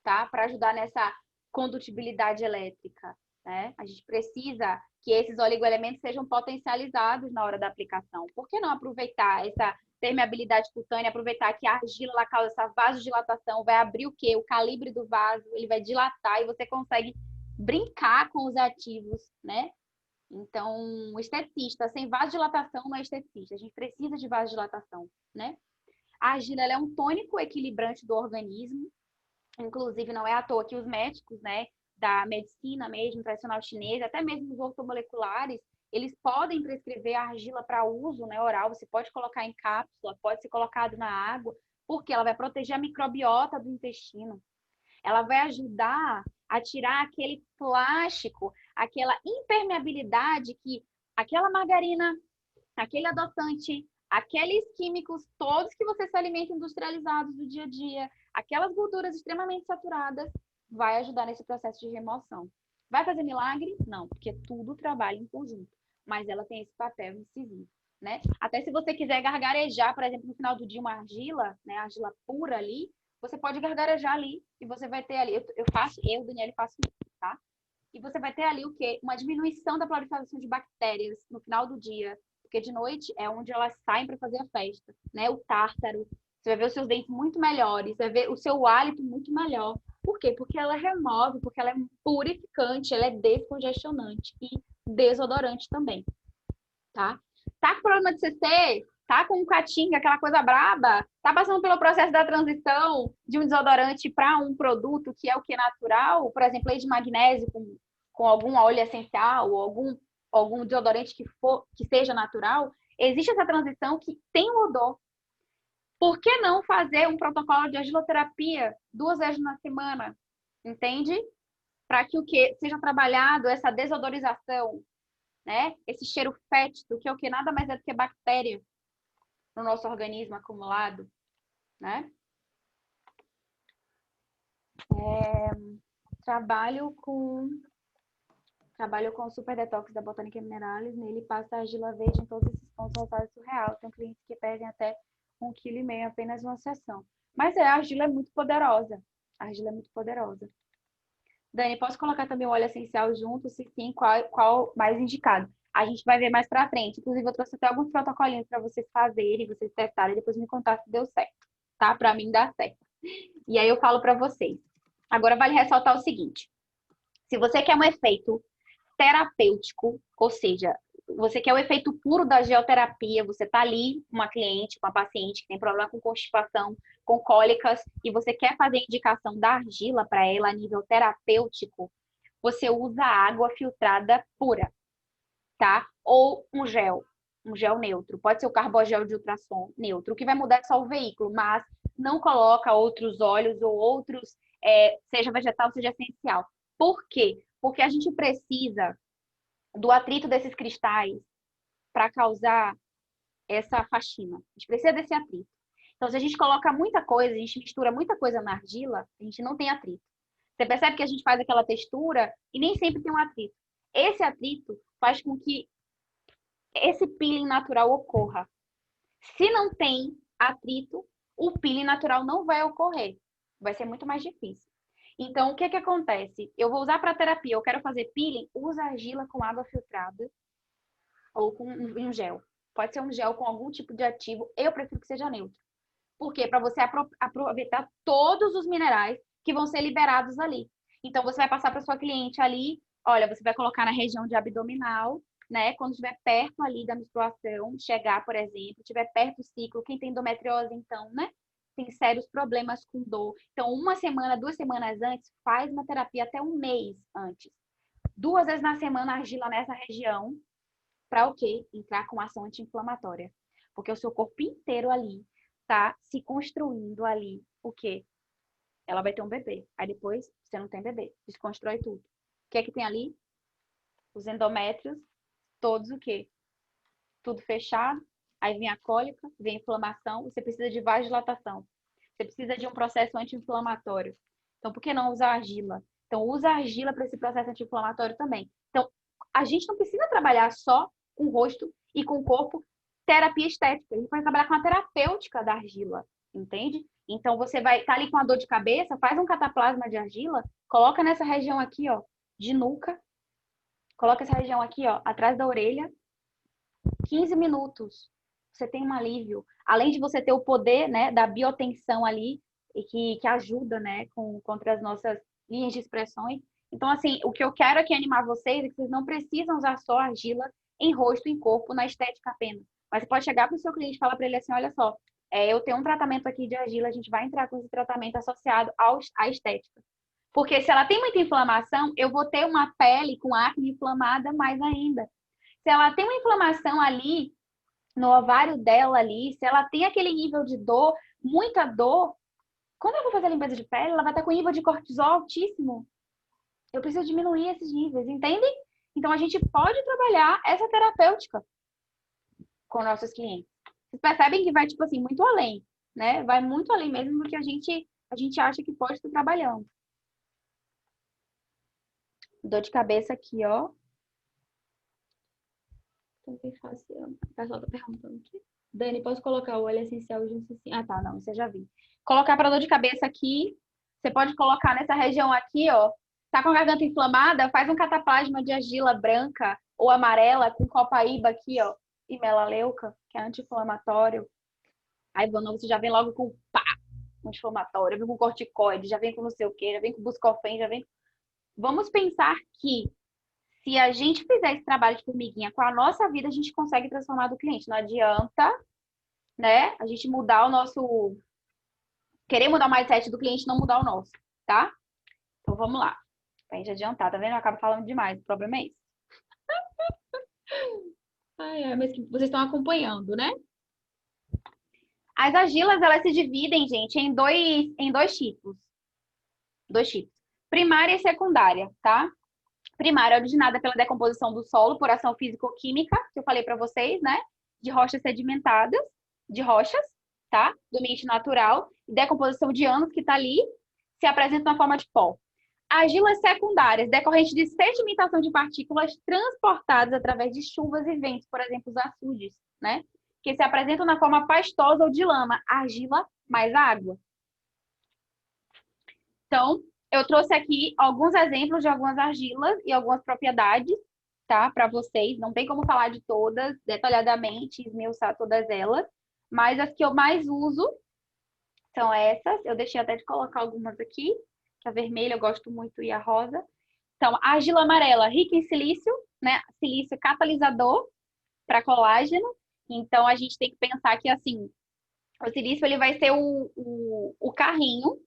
tá? Para ajudar nessa condutibilidade elétrica, né? A gente precisa que esses oligoelementos sejam potencializados na hora da aplicação. Por que não aproveitar essa permeabilidade cutânea, aproveitar que a argila ela causa essa vasodilatação, vai abrir o quê? O calibre do vaso, ele vai dilatar e você consegue brincar com os ativos, né? Então, o esteticista, sem vasodilatação não é esteticista. A gente precisa de vasodilatação, né? A argila ela é um tônico equilibrante do organismo. Inclusive, não é à toa que os médicos, né, da medicina mesmo, tradicional chinesa, até mesmo os ortomoleculares, eles podem prescrever a argila para uso, né, oral. Você pode colocar em cápsula, pode ser colocado na água, porque ela vai proteger a microbiota do intestino. Ela vai ajudar a tirar aquele plástico, aquela impermeabilidade que aquela margarina, aquele adoçante, aqueles químicos todos que você se alimenta industrializados do dia a dia, aquelas gorduras extremamente saturadas, vai ajudar nesse processo de remoção. Vai fazer milagre? Não, porque tudo trabalha em conjunto, mas ela tem esse papel incisivo, né? Até se você quiser gargarejar, por exemplo, no final do dia uma argila, né, argila pura ali, você pode gargarejar ali e você vai ter ali, Daniela, faço isso, tá? E você vai ter ali o quê? Uma diminuição da proliferação de bactérias no final do dia, porque de noite é onde elas saem para fazer a festa, né? O tártaro, você vai ver os seus dentes muito melhores, vai ver o seu hálito muito melhor. Por quê? Porque ela remove, porque ela é purificante, ela é descongestionante e desodorante também, tá? Tá com problema de CC? Tá com um catinga, aquela coisa braba? Tá passando pelo processo da transição de um desodorante para um produto que é o que é natural? Por exemplo, leite de magnésio com algum óleo essencial ou algum algum desodorante que seja natural, existe essa transição que tem o odor. Por que não fazer um protocolo de argiloterapia 2 vezes na semana? Entende? Para que o que seja trabalhado essa desodorização, né? Esse cheiro fétido, que é o que nada mais é do que bactéria no nosso organismo acumulado, né? Trabalho com o Super Detox da Botânica Minerales. Nele passa a argila verde em todos esses pontos rosados surreal. Tem clientes que pedem até 1,5 kg apenas uma sessão. Mas a argila é muito poderosa. A argila é muito poderosa. Dani, posso colocar também o óleo essencial junto? Se sim, qual mais indicado? A gente vai ver mais pra frente. Inclusive, eu trouxe até alguns protocolinhos para vocês fazerem, vocês testarem e depois me contar se deu certo, tá? Para mim dá certo. E aí eu falo para vocês. Agora vale ressaltar o seguinte. Se você quer um efeito terapêutico, ou seja, você quer o efeito puro da geoterapia, você tá ali, uma cliente, uma paciente que tem problema com constipação, com cólicas, e você quer fazer indicação da argila para ela a nível terapêutico, você usa água filtrada pura, tá? Ou um gel neutro. Pode ser o carbogel de ultrassom neutro. O que vai mudar é só o veículo, mas não coloca outros óleos ou outros, seja vegetal, seja essencial. Por quê? Porque a gente precisa do atrito desses cristais para causar essa faxina. A gente precisa desse atrito. Então, se a gente coloca muita coisa, a gente mistura muita coisa na argila, a gente não tem atrito. Você percebe que a gente faz aquela textura e nem sempre tem um atrito. Esse atrito faz com que esse peeling natural ocorra. Se não tem atrito, o peeling natural não vai ocorrer. Vai ser muito mais difícil. Então, o que acontece? Eu vou usar para terapia, eu quero fazer peeling, usa argila com água filtrada ou com um gel. Pode ser um gel com algum tipo de ativo, eu prefiro que seja neutro. Por quê? Para você aproveitar todos os minerais que vão ser liberados ali. Então, você vai passar para sua cliente ali, olha, você vai colocar na região de abdominal, né? Quando estiver perto ali da menstruação, chegar, por exemplo, estiver perto do ciclo, quem tem endometriose, então, né? Tem sérios problemas com dor. Então, 1 semana, 2 semanas antes, faz uma terapia até 1 mês antes. 2 vezes na semana, argila nessa região, para o quê? Entrar com ação anti-inflamatória. Porque o seu corpo inteiro ali tá se construindo ali o quê? Ela vai ter um bebê. Aí depois você não tem bebê. Desconstrói tudo. O que é que tem ali? Os endométrios, todos o quê? Tudo fechado. Aí vem a cólica, vem a inflamação. Você precisa de vasodilatação. Você precisa de um processo anti-inflamatório. Então, por que não usar argila? Então, usa argila para esse processo anti-inflamatório também. Então, a gente não precisa trabalhar só com o rosto e com o corpo terapia estética. A gente pode trabalhar com a terapêutica da argila, entende? Então, você vai estar ali com a dor de cabeça, faz um cataplasma de argila, coloca nessa região aqui, ó, de nuca, coloca essa região aqui, ó, atrás da orelha, 15 minutos. Você tem um alívio. Além de você ter o poder, né, da biotensão ali, e que ajuda, né, contra as nossas linhas de expressões. Então, assim, o que eu quero aqui animar vocês é que vocês não precisam usar só argila em rosto, em corpo, na estética apenas. Mas você pode chegar para o seu cliente e falar para ele assim, olha só, eu tenho um tratamento aqui de argila, a gente vai entrar com esse tratamento associado à estética. Porque se ela tem muita inflamação, eu vou ter uma pele com acne inflamada mais ainda. Se ela tem uma inflamação ali, no ovário dela ali, se ela tem aquele nível de dor, muita dor, quando eu vou fazer a limpeza de pele, ela vai estar com nível de cortisol altíssimo. Eu preciso diminuir esses níveis, entende? Então, a gente pode trabalhar essa terapêutica com nossos clientes. Vocês percebem que vai, tipo assim, muito além, né? Vai muito além mesmo do que a gente acha que pode estar trabalhando. Dor de cabeça aqui, ó. O pessoal tá perguntando aqui. Dani, posso colocar o óleo essencial junto assim? Ah, tá, não, isso eu já vi. Colocar para dor de cabeça aqui. Você pode colocar nessa região aqui, ó. Tá com a garganta inflamada? Faz um cataplasma de argila branca ou amarela com copaíba aqui, ó. E melaleuca, que é anti-inflamatório. Aí você já vem logo com pá, anti-inflamatório, vem com corticoide, já vem com não sei o quê, já vem com buscofen, já vem. Vamos pensar que se a gente fizer esse trabalho de formiguinha com a nossa vida, a gente consegue transformar do cliente. Não adianta, né, a gente mudar o nosso... Querer mudar o mindset do cliente, não mudar o nosso, tá? Então, vamos lá. Pra gente adiantar, tá vendo? Eu acabo falando demais. O problema é esse. Mas que vocês estão acompanhando, né? As argilas, elas se dividem, gente, em dois tipos. Dois tipos. Primária e secundária, tá? Primária é originada pela decomposição do solo por ação físico-química, que eu falei para vocês, né? De rochas sedimentadas, de rochas, tá? Do ambiente natural, e decomposição de anos que está ali, se apresenta na forma de pó. Argilas secundárias, decorrentes de sedimentação de partículas transportadas através de chuvas e ventos, por exemplo, os açudes, né? Que se apresentam na forma pastosa ou de lama, argila mais água. Então, eu trouxe aqui alguns exemplos de algumas argilas e algumas propriedades, tá? Para vocês. Não tem como falar de todas detalhadamente, esmiuçar todas elas, mas as que eu mais uso são essas. Eu deixei até de colocar algumas aqui, que a vermelha eu gosto muito e a rosa. Então, a argila amarela, rica em silício, né? Silício catalisador para colágeno. Então, a gente tem que pensar que, assim, o silício ele vai ser o carrinho.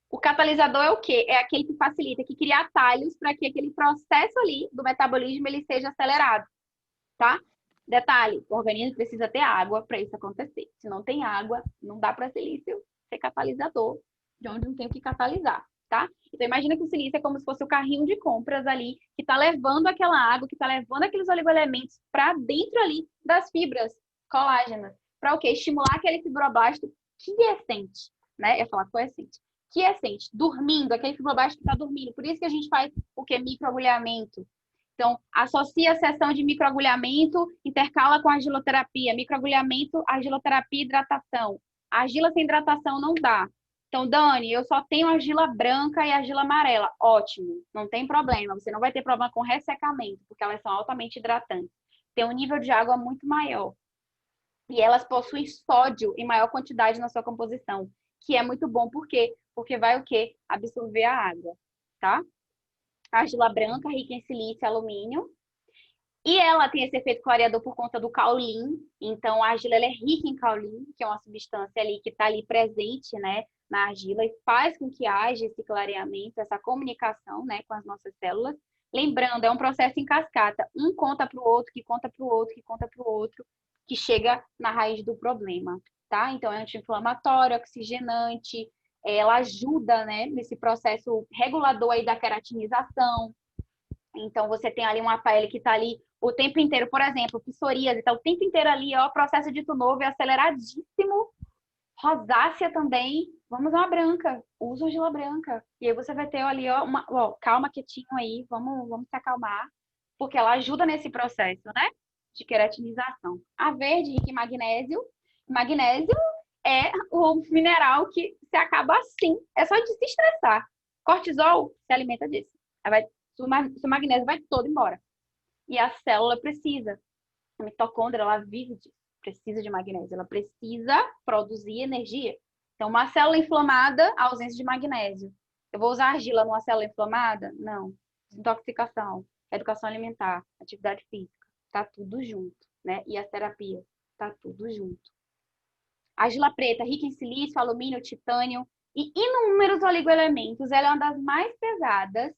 O catalisador é o quê? É aquele que facilita, que cria atalhos para que aquele processo ali do metabolismo ele seja acelerado, tá? Detalhe, o organismo precisa ter água para isso acontecer. Se não tem água, não dá para silício ser catalisador, de onde não tem o que catalisar, tá? Então imagina que o silício é como se fosse o carrinho de compras ali, que está levando aquela água, que está levando aqueles oligoelementos para dentro ali das fibras colágenas, para o quê? Estimular aquele fibroblasto quiescente, né? Eu ia falar quiescente. Quiescente, dormindo, aquele fibroblasto que está dormindo. Por isso que a gente faz o quê? Microagulhamento. Então, associa a sessão de microagulhamento, intercala com argiloterapia. Microagulhamento, argiloterapia e hidratação. A argila sem hidratação não dá. Então, Dani, eu só tenho argila branca e argila amarela. Ótimo, não tem problema. Você não vai ter problema com ressecamento, porque elas são altamente hidratantes. Tem um nível de água muito maior. E elas possuem sódio em maior quantidade na sua composição, que é muito bom. Por quê? Porque vai o quê? Absorver a água, tá? A argila branca, rica em silício e alumínio. E ela tem esse efeito clareador por conta do caolin. Então, a argila ela é rica em caolin, que é uma substância ali que está ali presente, né, na argila e faz com que haja esse clareamento, essa comunicação, né, com as nossas células. Lembrando, é um processo em cascata. Um conta para o outro, que conta para o outro, que conta para o outro, que chega na raiz do problema, tá? Então, é anti-inflamatório, oxigenante, ela ajuda, né, nesse processo regulador aí da queratinização. Então, você tem ali uma pele que está ali o tempo inteiro, por exemplo, psoríase, está o tempo inteiro ali, ó, processo de turnover aceleradíssimo, rosácea também, vamos uma branca, usa argila branca. E aí você vai ter ali, ó, calma, quietinho aí, vamos se acalmar, porque ela ajuda nesse processo, né, de queratinização. A verde, rica em magnésio, magnésio é o mineral que se acaba assim, é só de se estressar. Cortisol se alimenta disso. Seu magnésio vai todo embora. E a célula precisa. A mitocôndria, ela vive disso. Precisa de magnésio. Ela precisa produzir energia. Então, uma célula inflamada, ausência de magnésio. Eu vou usar argila numa célula inflamada? Não. Desintoxicação, educação alimentar, atividade física. Tá tudo junto, né? E a terapia. Tá tudo junto. Argila preta, rica em silício, alumínio, titânio e inúmeros oligoelementos. Ela é uma das mais pesadas.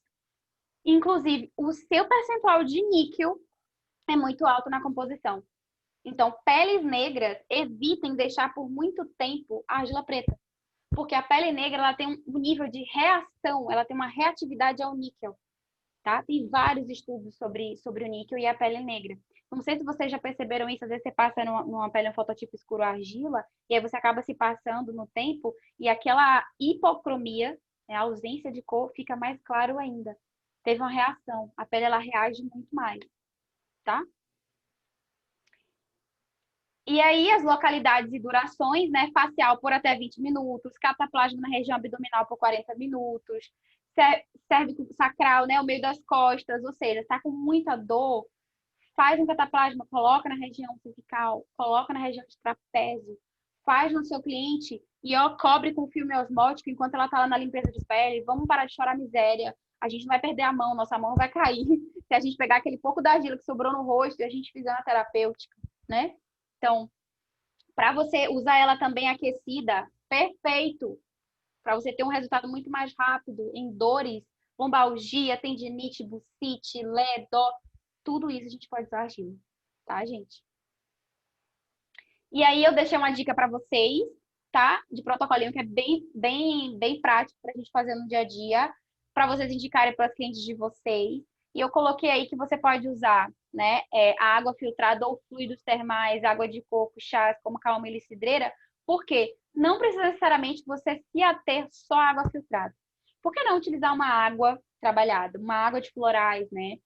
Inclusive, o seu percentual de níquel é muito alto na composição. Então, peles negras, evitem deixar por muito tempo a argila preta. Porque a pele negra ela tem um nível de reação, ela tem uma reatividade ao níquel. Tá? Tem vários estudos sobre o níquel e a pele negra. Não sei se vocês já perceberam isso, às vezes você passa numa pele um fototipo escuro argila, e aí você acaba se passando no tempo, e aquela hipocromia, né, a ausência de cor, fica mais claro ainda. Teve uma reação, a pele ela reage muito mais, tá? E aí as localidades e durações, né? Facial por até 20 minutos, cataplasma na região abdominal por 40 minutos, cérvico sacral, né? O meio das costas, ou seja, está com muita dor, faz um cataplasma, coloca na região cervical, coloca na região de trapézio, faz no seu cliente e ó, cobre com filme osmótico enquanto ela está lá na limpeza de pele. Vamos parar de chorar miséria. A gente não vai perder a mão, nossa mão vai cair se a gente pegar aquele pouco da argila que sobrou no rosto e a gente fizer uma terapêutica, né? Então, para você usar ela também aquecida, perfeito. Para você ter um resultado muito mais rápido em dores, lombalgia, tendinite, bursite, lé, dó, tudo isso a gente pode usar argila, tá, gente? E aí eu deixei uma dica para vocês, tá? De protocolinho que é bem prático para a gente fazer no dia a dia, para vocês indicarem para os clientes de vocês. E eu coloquei aí que você pode usar, né, a água filtrada ou fluidos termais, água de coco, chás como camomila e cidreira, porque não precisa necessariamente você se ater só à água filtrada. Por que não utilizar uma água trabalhada, uma água de florais, né?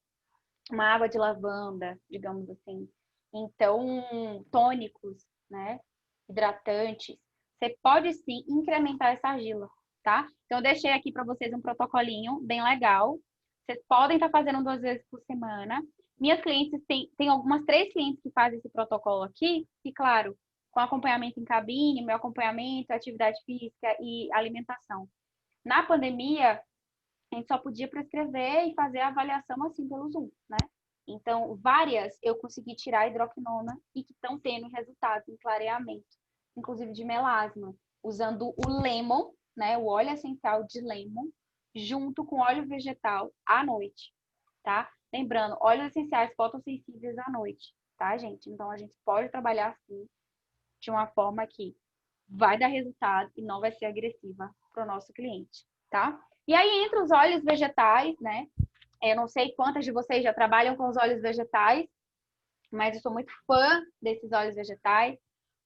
Uma água de lavanda, digamos assim. Então, tônicos, né? Hidratantes. Você pode sim incrementar essa argila, tá? Então, eu deixei aqui para vocês um protocolinho bem legal. Vocês podem estar fazendo 2 vezes por semana. Minhas clientes, tem algumas 3 clientes que fazem esse protocolo aqui, e claro, com acompanhamento em cabine, meu acompanhamento, atividade física e alimentação. Na pandemia, a gente só podia prescrever e fazer a avaliação assim pelo Zoom, né? Então, várias eu consegui tirar a hidroquinona e que estão tendo resultados em clareamento, inclusive de melasma, usando o lemon, né, o óleo essencial de lemon, junto com óleo vegetal à noite, tá? Lembrando, óleos essenciais fotossensíveis à noite, tá, gente? Então, a gente pode trabalhar assim, de uma forma que vai dar resultado e não vai ser agressiva para o nosso cliente, tá? E aí, entre os óleos vegetais, né? Eu não sei quantas de vocês já trabalham com os óleos vegetais, mas eu sou muito fã desses óleos vegetais,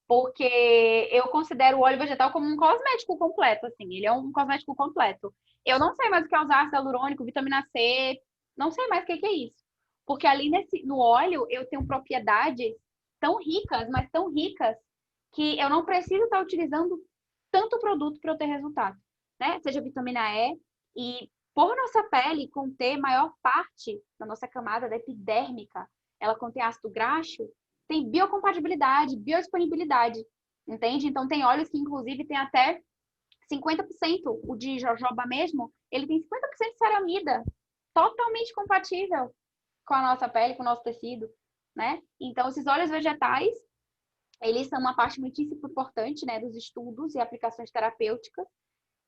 porque eu considero o óleo vegetal como um cosmético completo, assim. Ele é um cosmético completo. Eu não sei mais o que é usar ácido hialurônico, vitamina C, não sei mais o que é isso. Porque ali no óleo eu tenho propriedades tão ricas, mas tão ricas, que eu não preciso estar utilizando tanto produto para eu ter resultado, né? Seja vitamina E e por nossa pele conter maior parte da nossa camada da epidérmica, ela contém ácido graxo, tem biocompatibilidade, biodisponibilidade, entende? Então tem óleos que inclusive tem até 50%, o de jojoba mesmo, ele tem 50% de ceramida, totalmente compatível com a nossa pele, com o nosso tecido, né? Então esses óleos vegetais, eles são uma parte muitíssimo importante, né, dos estudos e aplicações terapêuticas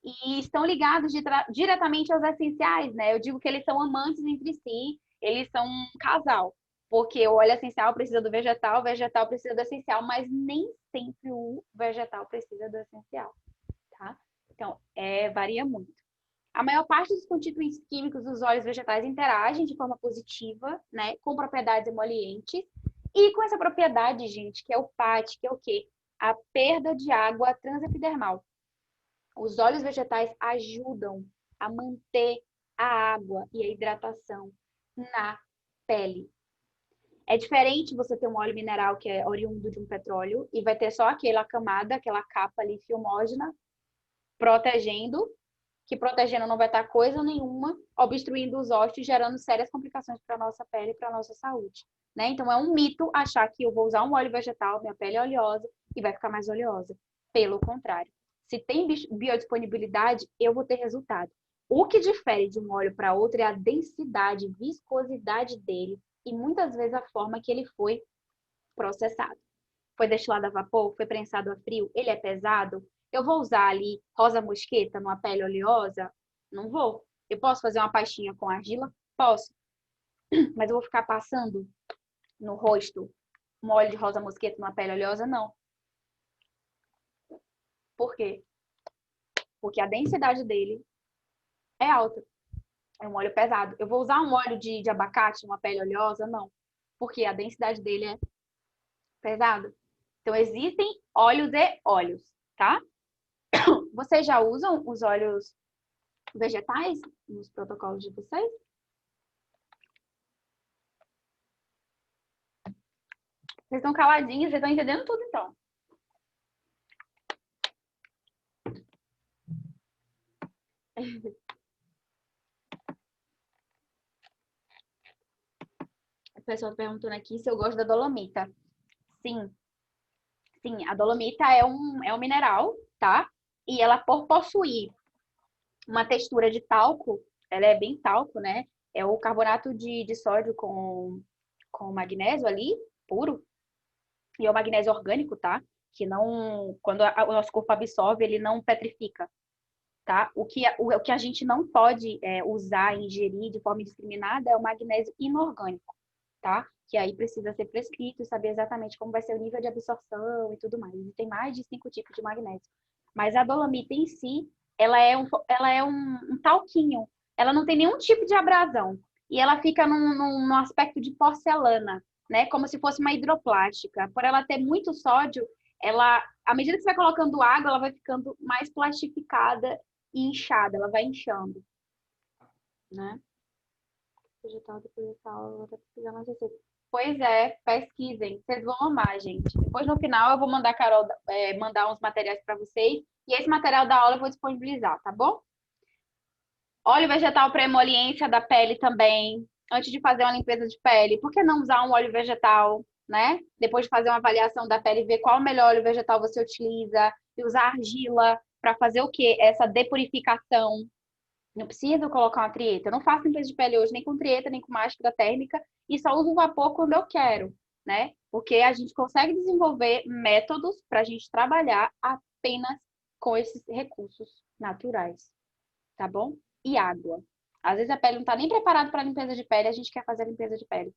e estão ligados diretamente aos essenciais, né? Eu digo que eles são amantes entre si, eles são um casal, porque o óleo essencial precisa do vegetal, o vegetal precisa do essencial, mas nem sempre o vegetal precisa do essencial, tá? Então, varia muito. A maior parte dos constituintes químicos dos óleos vegetais interagem de forma positiva, né, com propriedades emolientes e com essa propriedade, gente, que é o PAT, que é o quê? A perda de água transepidermal. Os óleos vegetais ajudam a manter a água e a hidratação na pele. É diferente você ter um óleo mineral que é oriundo de um petróleo e vai ter só aquela camada, aquela capa ali filmógena protegendo, que protegendo não vai estar coisa nenhuma, obstruindo os ossos, gerando sérias complicações para a nossa pele e para a nossa saúde. Né? Então é um mito achar que eu vou usar um óleo vegetal, minha pele é oleosa e vai ficar mais oleosa. Pelo contrário. Se tem biodisponibilidade, eu vou ter resultado. O que difere de um óleo para outro é a densidade, viscosidade dele e muitas vezes a forma que ele foi processado. Foi destilado a vapor, foi prensado a frio, ele é pesado. Eu vou usar ali rosa mosqueta numa pele oleosa? Não vou. Eu posso fazer uma pastinha com argila? Posso. Mas eu vou ficar passando no rosto um óleo de rosa mosqueta numa pele oleosa? Não. Por quê? Porque a densidade dele é alta. É um óleo pesado. Eu vou usar um óleo de abacate numa pele oleosa? Não. Porque a densidade dele é pesada. Então, existem óleos e óleos, tá? Vocês já usam os óleos vegetais nos protocolos de vocês? Vocês estão caladinhos, vocês estão entendendo tudo, então. A pessoa perguntando aqui se eu gosto da dolomita. Sim, sim, a dolomita é um mineral, tá? E ela, por possuir uma textura de talco, ela é bem talco, né? É o carbonato de sódio com magnésio ali, puro. E é o magnésio orgânico, tá? Que não, quando o nosso corpo absorve, ele não petrifica, tá? O que a gente não pode usar, ingerir de forma indiscriminada é o magnésio inorgânico, tá? Que aí precisa ser prescrito e saber exatamente como vai ser o nível de absorção e tudo mais. E tem mais de 5 tipos de magnésio. Mas a dolomita em si, ela é um talquinho. Ela não tem nenhum tipo de abrasão. E ela fica num aspecto de porcelana, né? Como se fosse uma hidroplástica. Por ela ter muito sódio, ela, à medida que você vai colocando água, ela vai ficando mais plastificada e inchada. Ela vai inchando, né? Vegetal, depois eu vou pesquisar mais receita. Pois é, pesquisem, vocês vão amar, gente. Depois no final eu vou mandar a Carol mandar uns materiais para vocês e esse material da aula eu vou disponibilizar, tá bom? Óleo vegetal para emoliência da pele também, antes de fazer uma limpeza de pele. Por que não usar um óleo vegetal, né? Depois de fazer uma avaliação da pele, ver qual o melhor óleo vegetal você utiliza e usar argila para fazer o quê? Essa depurificação. Não preciso colocar uma trieta. Eu não faço limpeza de pele hoje nem com trieta, nem com máscara térmica e só uso o vapor quando eu quero, né? Porque a gente consegue desenvolver métodos para a gente trabalhar apenas com esses recursos naturais, tá bom? E água. Às vezes a pele não está nem preparada para limpeza de pele, a gente quer fazer a limpeza de pele.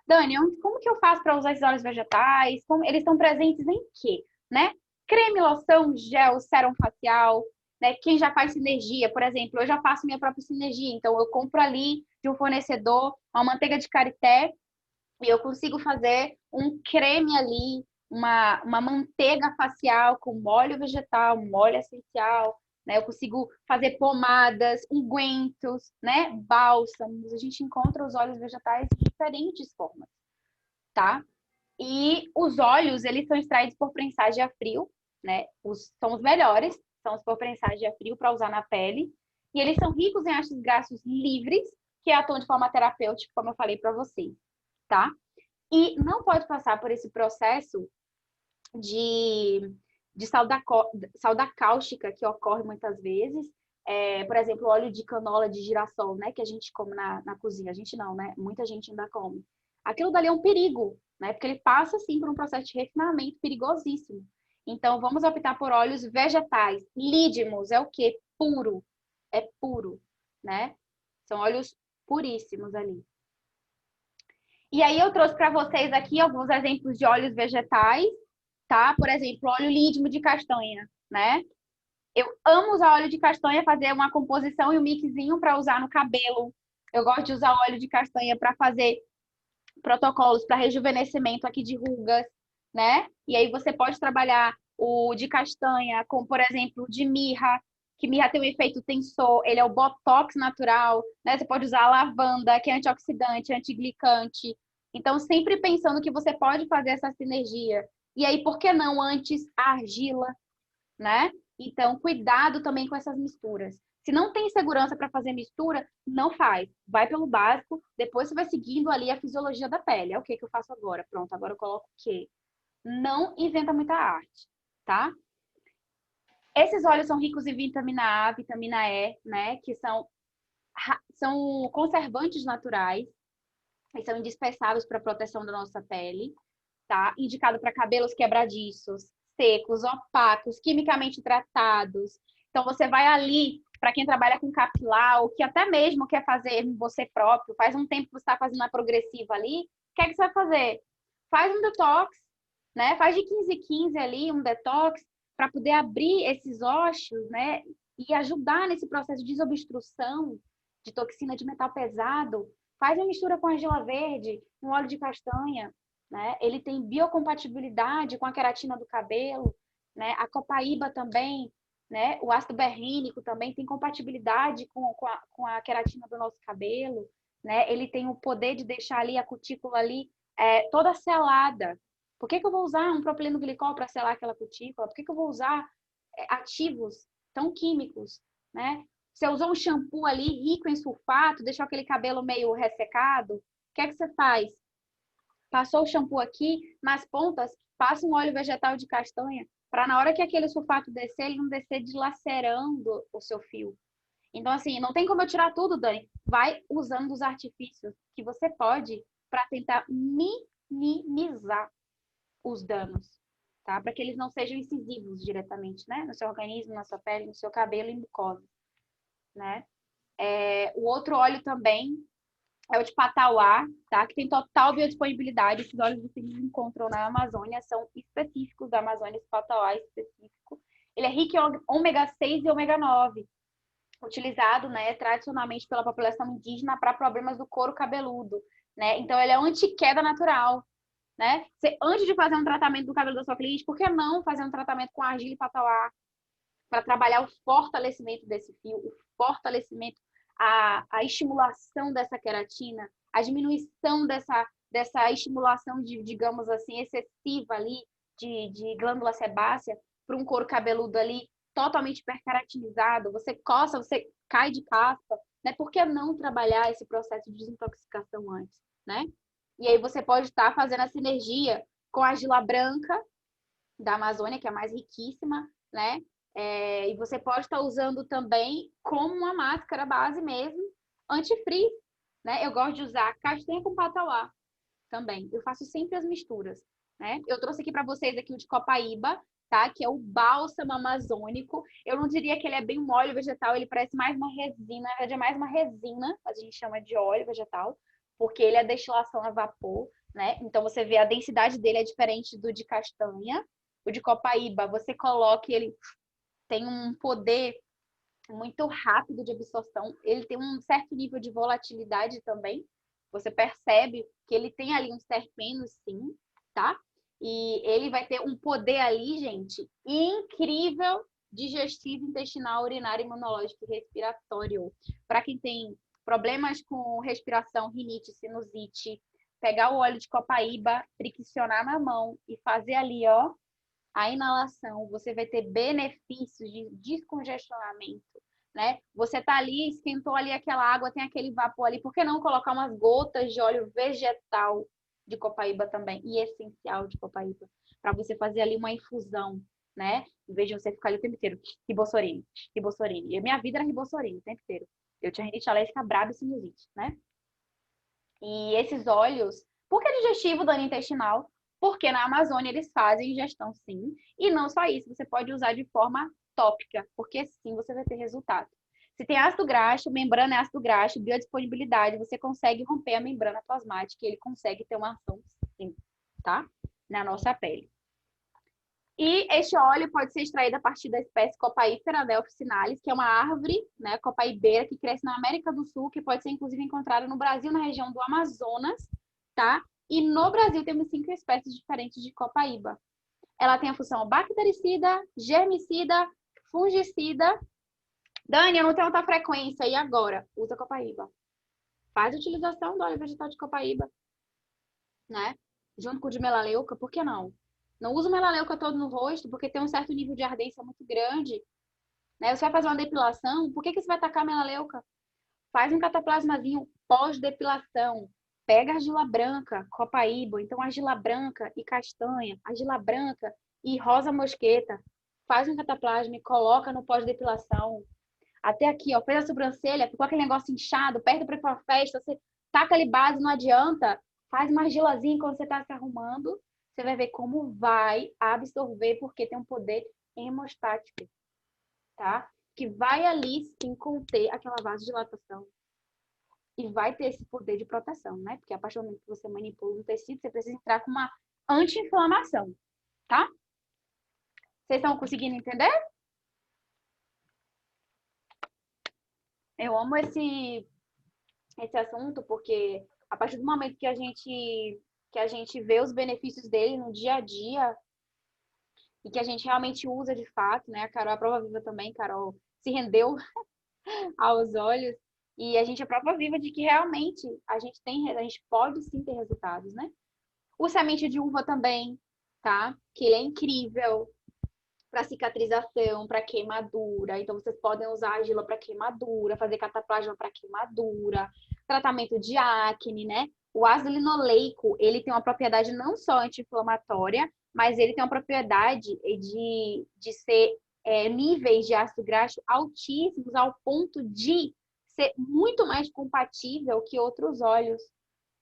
Dani, como que eu faço para usar esses óleos vegetais? Eles estão presentes em quê? Né? Creme, loção, gel, sérum facial, né? Quem já faz sinergia, por exemplo, eu já faço minha própria sinergia, então eu compro ali de um fornecedor uma manteiga de karité e eu consigo fazer um creme ali, uma manteiga facial com óleo vegetal, um óleo essencial, né? Eu consigo fazer pomadas, ungüentos, né? Bálsamos. A gente encontra os óleos vegetais de diferentes formas, tá? E os óleos, eles são extraídos por prensagem a frio, né? São os melhores, são os por prensagem a frio para usar na pele. E eles são ricos em ácidos graxos livres, que atuam de forma terapêutica, como eu falei para vocês, tá? E não pode passar por esse processo de, de sauda cáustica que ocorre muitas vezes. Por exemplo, óleo de canola de girassol, né? Que a gente come na cozinha. A gente não, né? Muita gente ainda come. Aquilo dali é um perigo, né? Porque ele passa, sim, por um processo de refinamento perigosíssimo. Então, vamos optar por óleos vegetais. Lídimos é o quê? Puro. É puro, né? São óleos puríssimos ali. E aí eu trouxe para vocês aqui alguns exemplos de óleos vegetais, tá? Por exemplo, óleo lídimo de castanha, né? Eu amo usar óleo de castanha, fazer uma composição e um mixinho para usar no cabelo. Eu gosto de usar óleo de castanha para fazer protocolos para rejuvenescimento aqui de rugas, né? E aí você pode trabalhar o de castanha com, por exemplo, o de mirra, que mirra tem um efeito tensor, ele é o botox natural, né? Você pode usar a lavanda, que é antioxidante, antiglicante. Então, sempre pensando que você pode fazer essa sinergia. E aí, por que não antes a argila, né? Então, cuidado também com essas misturas. Se não tem segurança para fazer mistura, não faz. Vai pelo básico, depois você vai seguindo ali a fisiologia da pele. É o que que eu faço agora? Pronto, agora eu coloco o quê? Não inventa muita arte, tá? Esses óleos são ricos em vitamina A, vitamina E, né? Que são conservantes naturais e são indispensáveis para a proteção da nossa pele, tá? Indicado para cabelos quebradiços, secos, opacos, quimicamente tratados. Então, você vai ali, para quem trabalha com capilar, ou que até mesmo quer fazer você próprio, faz um tempo que você está fazendo a progressiva ali, o que é que você vai fazer? Faz um detox, né? Faz de 15 em 15 ali, um detox, para poder abrir esses ossos, né? E ajudar nesse processo de desobstrução de toxina de metal pesado. Faz uma mistura com argila verde, um óleo de castanha, né? Ele tem biocompatibilidade com a queratina do cabelo, né? A copaíba também, né? O ácido berrínico também tem compatibilidade com a queratina do nosso cabelo, né? Ele tem o poder de deixar ali a cutícula ali toda selada. Por que que eu vou usar um propileno glicol para selar aquela cutícula? Por que que eu vou usar ativos tão químicos, né? Você usou um shampoo ali rico em sulfato, deixou aquele cabelo meio ressecado, o que é que você faz? Passou o shampoo aqui, nas pontas, passa um óleo vegetal de castanha, para na hora que aquele sulfato descer, ele não descer dilacerando o seu fio. Então, assim, não tem como eu tirar tudo, Dani. Vai usando os artifícios que você pode para tentar minimizar os danos, tá? Para que eles não sejam incisivos diretamente, né? No seu organismo, na sua pele, no seu cabelo e mucosa, né? O outro óleo também é o de Patauá, tá? Que tem total biodisponibilidade. Esses óleos vocês encontram na Amazônia, são específicos da Amazônia, esse Patauá é específico. Ele é rico em ômega 6 e ômega 9, utilizado, né, tradicionalmente pela população indígena para problemas do couro cabeludo, né? Então ele é anti-queda natural, né? Você, antes de fazer um tratamento do cabelo da sua cliente, por que não fazer um tratamento com argila e Patauá para trabalhar o fortalecimento desse fio, o fortalecimento, a estimulação dessa queratina, a diminuição dessa estimulação, digamos assim, excessiva ali de glândula sebácea para um couro cabeludo ali totalmente hiperkeratinizado, você coça, você cai de caspa, né? Por que não trabalhar esse processo de desintoxicação antes, né? E aí você pode estar fazendo a sinergia com a argila branca da Amazônia, que é a mais riquíssima, né? E você pode estar usando também como uma máscara base mesmo, anti-frizz, né? Eu gosto de usar castanha com patauá também. Eu faço sempre as misturas, né? Eu trouxe aqui para vocês aqui o de Copaíba, tá? Que é o bálsamo amazônico. Eu não diria que ele é bem um óleo vegetal, ele parece mais uma resina, na verdade é mais uma resina, a gente chama de óleo vegetal, porque ele é destilação a vapor, né? Então você vê a densidade dele é diferente do de castanha. O de Copaíba, você coloca ele tem um poder muito rápido de absorção, ele tem um certo nível de volatilidade também. Você percebe que ele tem ali uns terpenos, sim, tá? E ele vai ter um poder ali, gente, incrível, digestivo, intestinal, urinário, imunológico e respiratório. Para quem tem problemas com respiração, rinite, sinusite, pegar o óleo de copaíba, friccionar na mão e fazer ali, ó, a inalação, você vai ter benefícios de descongestionamento, né? Você tá ali, esquentou ali aquela água, tem aquele vapor ali, por que não colocar umas gotas de óleo vegetal de copaíba também, e essencial de copaíba, para você fazer ali uma infusão, né? Em vez de você ficar ali o tempo inteiro, ribossorine, ribossorine. E minha vida era ribossorine o tempo inteiro. Eu tinha rinite alérgica braba e sinusite, né? E esses óleos, por que digestivo, dano intestinal? Porque na Amazônia eles fazem ingestão sim, e não só isso, você pode usar de forma tópica, porque sim você vai ter resultado. Se tem ácido graxo, membrana é ácido graxo, biodisponibilidade, você consegue romper a membrana plasmática e ele consegue ter uma ação sim, tá? Na nossa pele. E este óleo pode ser extraído a partir da espécie Copaífera delphicinalis, que é uma árvore, né, copaibeira, que cresce na América do Sul, que pode ser inclusive encontrada no Brasil, na região do Amazonas, tá? E no Brasil temos 5 espécies diferentes de copaíba. Ela tem a função bactericida, germicida, fungicida. Dani, eu não tenho alta frequência, e agora? Usa copaíba. Faz a utilização do óleo vegetal de copaíba, né? Junto com o de melaleuca, por que não? Não usa o melaleuca todo no rosto, porque tem um certo nível de ardência muito grande, né? Você vai fazer uma depilação, por que você vai tacar melaleuca? Faz um cataplasmazinho pós-depilação. Pega argila branca, copaíba, então argila branca e castanha, argila branca e rosa mosqueta. Faz um cataplasma e coloca no pós-depilação. Até aqui, ó, fez a sobrancelha, ficou aquele negócio inchado, perto para ir pra festa, você taca ali base, não adianta. Faz uma argilazinha quando você tá se arrumando, você vai ver como vai absorver, porque tem um poder hemostático, tá? Que vai ali sim conter aquela vasodilatação e vai ter esse poder de proteção, né? Porque a partir do momento que você manipula um tecido, você precisa entrar com uma anti-inflamação, tá? Vocês estão conseguindo entender? Eu amo esse assunto porque a partir do momento que a gente vê os benefícios dele no dia a dia e que a gente realmente usa de fato, né? A Carol é a prova viva também, Carol se rendeu aos olhos e a gente é prova viva de que realmente a gente pode sim ter resultados, né? O semente de uva também, tá? Que ele é incrível para cicatrização, para queimadura. Então vocês podem usar argila para queimadura, fazer cataplasma para queimadura, tratamento de acne, né? O ácido linoleico, ele tem uma propriedade não só anti-inflamatória, mas ele tem uma propriedade de ser níveis de ácido graxo altíssimos ao ponto de ser muito mais compatível que outros óleos,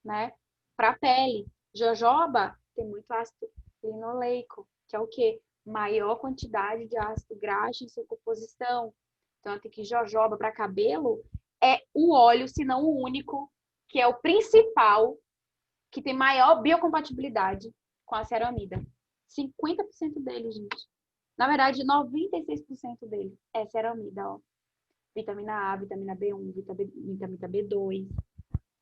né? Para a pele. Jojoba tem muito ácido linoleico, que é o quê? Maior quantidade de ácido graxo em sua composição. Tanto que jojoba para cabelo é o óleo, se não o único, que é o principal, que tem maior biocompatibilidade com a ceramida. 50% dele, gente. Na verdade, 96% dele é ceramida, ó. Vitamina A, vitamina B1, vitamina B2.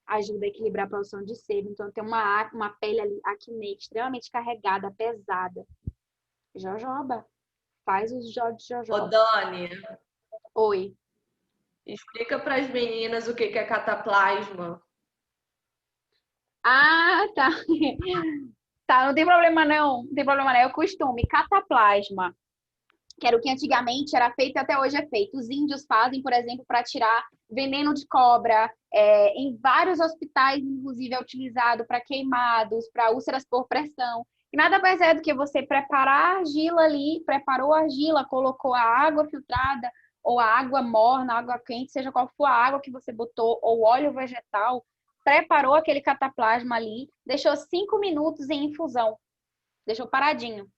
Ajuda a equilibrar a produção de sebo. Então, tem uma pele ali, acne, extremamente carregada, pesada. Jojoba. Faz os jó de Ô, jojoba. Dani, Oi. explica para as meninas o que é cataplasma. Ah, tá. Tá, não tem problema não. Não tem problema não. É o costume. Cataplasma, que era o que antigamente era feito e até hoje é feito. Os índios fazem, por exemplo, para tirar veneno de cobra. Em vários hospitais, inclusive, é utilizado para queimados, para úlceras por pressão. E nada mais é do que você preparar a argila ali, preparou a argila, colocou a água filtrada, ou a água morna, a água quente, seja qual for a água que você botou, ou óleo vegetal, preparou aquele cataplasma ali, deixou 5 minutos em infusão, deixou paradinho.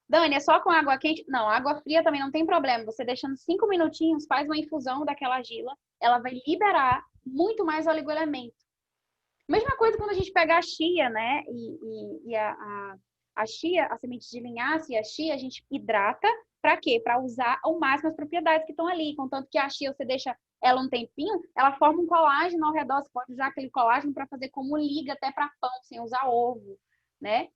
Dani, é só com água quente? Não, água fria também não tem problema. Você deixando 5 minutinhos, faz uma infusão daquela argila, ela vai liberar muito mais oligoelemento. Mesma coisa quando a gente pega a chia, né? E a chia, a semente de linhaça e a chia, a gente hidrata para quê? Para usar ao máximo as propriedades que estão ali. Contanto que a chia, você deixa ela um tempinho, ela forma um colágeno ao redor. Você pode usar aquele colágeno para fazer como liga até para pão, sem usar ovo, né?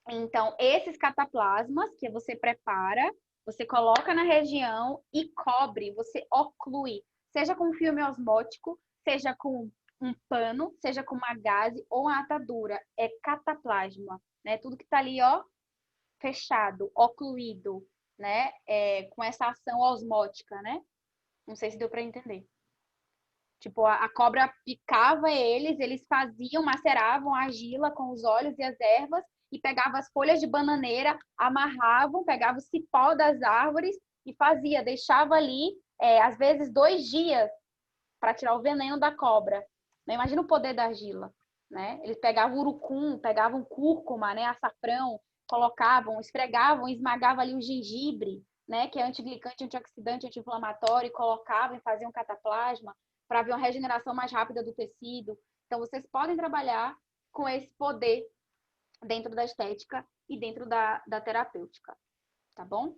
Então, esses cataplasmas que você prepara, você coloca na região e cobre, você oclui, seja com filme osmótico, seja com um pano, seja com uma gaze ou uma atadura. É cataplasma, né? Tudo que tá ali, ó, fechado, ocluído, né? Com essa ação osmótica, né? Não sei se deu para entender. Tipo, a cobra picava eles faziam, maceravam a argila com os óleos e as ervas e pegavam as folhas de bananeira, amarravam, pegavam o cipó das árvores e fazia, deixava ali, às vezes, 2 dias para tirar o veneno da cobra. Imagina o poder da argila, né? Eles pegavam urucum, pegavam cúrcuma, né? Açafrão, colocavam, esfregavam, esmagavam ali o gengibre, né? Que é antiglicante, antioxidante, anti-inflamatório, e colocavam e faziam cataplasma para ver uma regeneração mais rápida do tecido. Então, vocês podem trabalhar com esse poder dentro da estética e dentro da terapêutica, tá bom?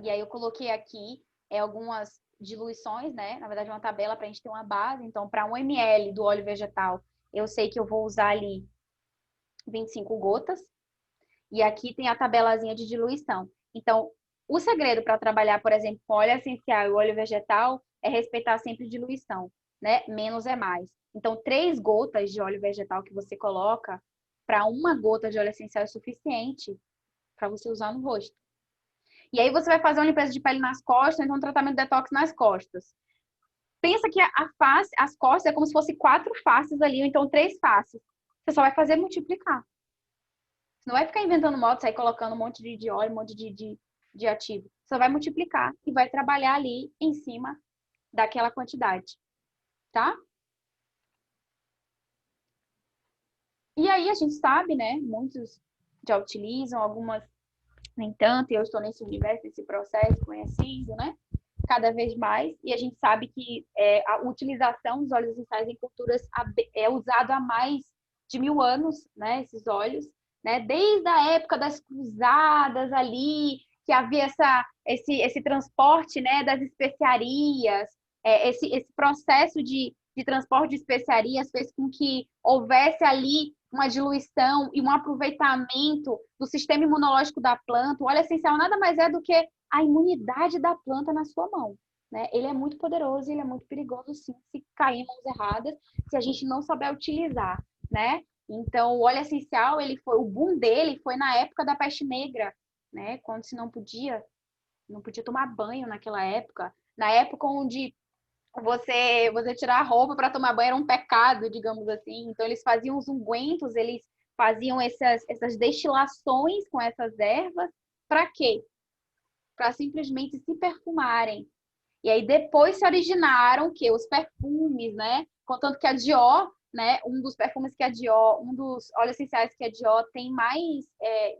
E aí eu coloquei aqui algumas diluições, né? Na verdade, uma tabela para a gente ter uma base. Então, para 1 ml do óleo vegetal, eu sei que eu vou usar ali 25 gotas. E aqui tem a tabelazinha de diluição. Então, o segredo para trabalhar, por exemplo, com óleo essencial e óleo vegetal é respeitar sempre diluição, né? Menos é mais. Então, 3 gotas de óleo vegetal que você coloca para 1 gota de óleo essencial é suficiente para você usar no rosto. E aí você vai fazer uma limpeza de pele nas costas, então um tratamento de detox nas costas. Pensa que a face, as costas é como se fosse 4 faces ali, ou então 3 faces. Você só vai fazer multiplicar. Você não vai ficar inventando modo, sair colocando um monte de óleo, um monte de ativo. Você vai multiplicar e vai trabalhar ali em cima daquela quantidade, tá? E aí a gente sabe, né? Muitos já utilizam, algumas nem tanto, e eu estou nesse universo, nesse processo, conhecendo, né? Cada vez mais, e a gente sabe que a utilização dos óleos essenciais em culturas é usado há mais de 1000 anos, né? Esses óleos, né? Desde a época das cruzadas ali, que havia esse transporte, né? Das especiarias, esse processo de transporte de especiarias fez com que houvesse ali uma diluição e um aproveitamento do sistema imunológico da planta. O óleo essencial nada mais é do que a imunidade da planta na sua mão, né? Ele é muito poderoso, ele é muito perigoso, sim, se cair em mãos erradas, se a gente não souber utilizar, né? Então, o óleo essencial, o boom dele foi na época da peste negra, né? Quando se não podia tomar banho naquela época, na época onde você tirar a roupa para tomar banho era um pecado, digamos assim. Então, eles faziam os ungüentos, eles faziam essas destilações com essas ervas. Para quê? Para simplesmente se perfumarem. E aí, depois se originaram que os perfumes, né? Contanto que a Dior, né? Um dos perfumes que a Dior, um dos óleos essenciais que a Dior tem mais,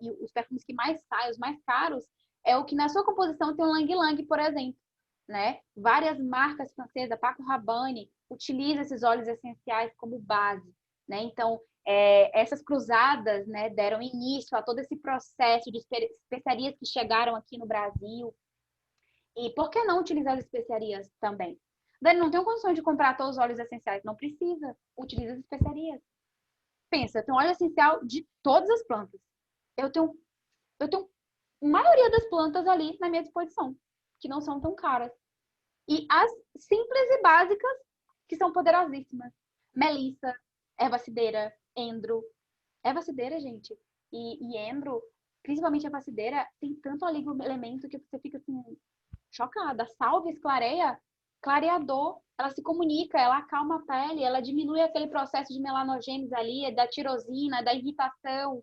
e os perfumes que mais saem, os mais caros, é o que na sua composição tem um Lang Lang, por exemplo, né? Várias marcas francesas, Paco Rabanne, utiliza esses óleos essenciais como base, né? Então, essas cruzadas, né, deram início a todo esse processo de especiarias que chegaram aqui no Brasil. E por que não utilizar as especiarias também? Dani, não tenho condições de comprar todos os óleos essenciais. Não precisa. Utiliza as especiarias. Pensa, eu tenho óleo essencial de todas as plantas. Eu tenho a maioria das plantas ali na minha disposição, que não são tão caras. E as simples e básicas, que são poderosíssimas. Melissa, erva cidreira, endro. Erva cidreira, gente, e endro, principalmente erva cidreira, tem tanto elemento que você fica assim, chocada. Salve, clareia, clareador, ela se comunica, ela acalma a pele, ela diminui aquele processo de melanogênese ali, da tirosina, da irritação,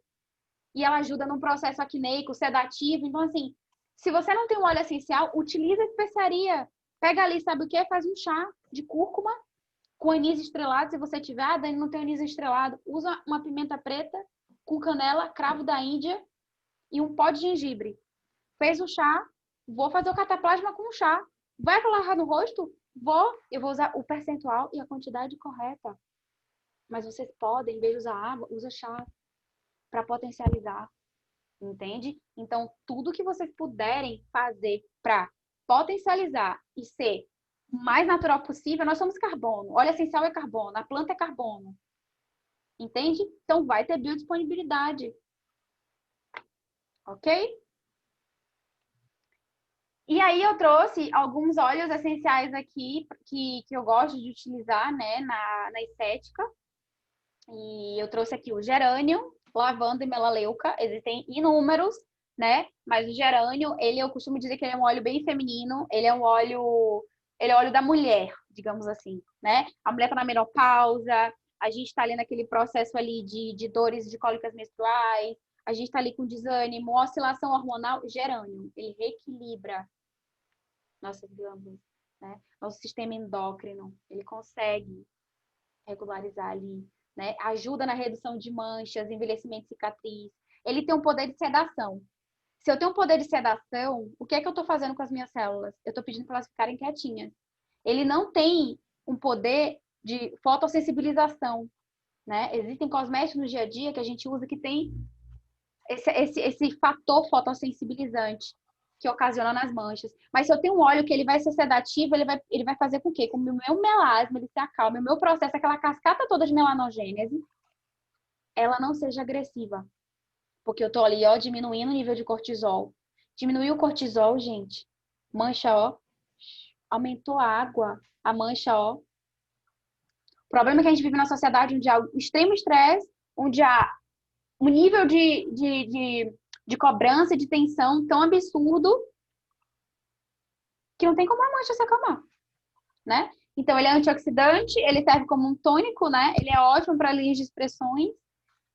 e ela ajuda no processo acneico, sedativo. Então, assim, se você não tem um óleo essencial, utiliza a especiaria. Pega ali, sabe o que? Faz um chá de cúrcuma com anis estrelado, se você tiver. Daí não tem anis estrelado, usa uma pimenta preta com canela, cravo da Índia e um pó de gengibre. Fez o chá, vou fazer o cataplasma com o chá. Vai colocar no rosto? Eu vou usar o percentual e a quantidade correta. Mas vocês podem, em vez de usar água, usa chá para potencializar, entende? Então, tudo que vocês puderem fazer para potencializar e ser o mais natural possível, nós somos carbono. Óleo essencial é carbono, a planta é carbono. Entende? Então, vai ter biodisponibilidade. Ok? E aí eu trouxe alguns óleos essenciais aqui que eu gosto de utilizar, né, na estética. E eu trouxe aqui o gerânio, lavanda e melaleuca. Existem inúmeros, né? Mas o gerânio, eu costumo dizer que ele é um óleo bem feminino. Ele é óleo da mulher, digamos assim, né? A mulher tá na menopausa, a gente tá ali naquele processo ali de dores de cólicas menstruais, a gente tá ali com desânimo, oscilação hormonal, gerânio. Ele reequilibra nossas glândulas, né? Nosso sistema endócrino, ele consegue regularizar ali, né? Ajuda na redução de manchas, envelhecimento de cicatriz. Ele tem um poder de sedação. Se eu tenho um poder de sedação, o que é que eu estou fazendo com as minhas células? Eu estou pedindo para elas ficarem quietinhas. Ele não tem um poder de fotossensibilização, né? Existem cosméticos no dia a dia que a gente usa que tem esse fator fotossensibilizante que ocasiona nas manchas. Mas se eu tenho um óleo que ele vai ser sedativo, ele vai fazer com que? Com o meu melasma, ele se acalme, o meu processo, aquela cascata toda de melanogênese, ela não seja agressiva. Porque eu tô ali, ó, diminuindo o nível de cortisol. Diminuiu o cortisol, gente. Mancha, ó. Aumentou a água. A mancha, ó. O problema é que a gente vive na sociedade onde há extremo estresse, onde há um nível de cobrança e de tensão tão absurdo que não tem como a mancha se acalmar, né? Então, ele é antioxidante, ele serve como um tônico, né? Ele é ótimo para linhas de expressões.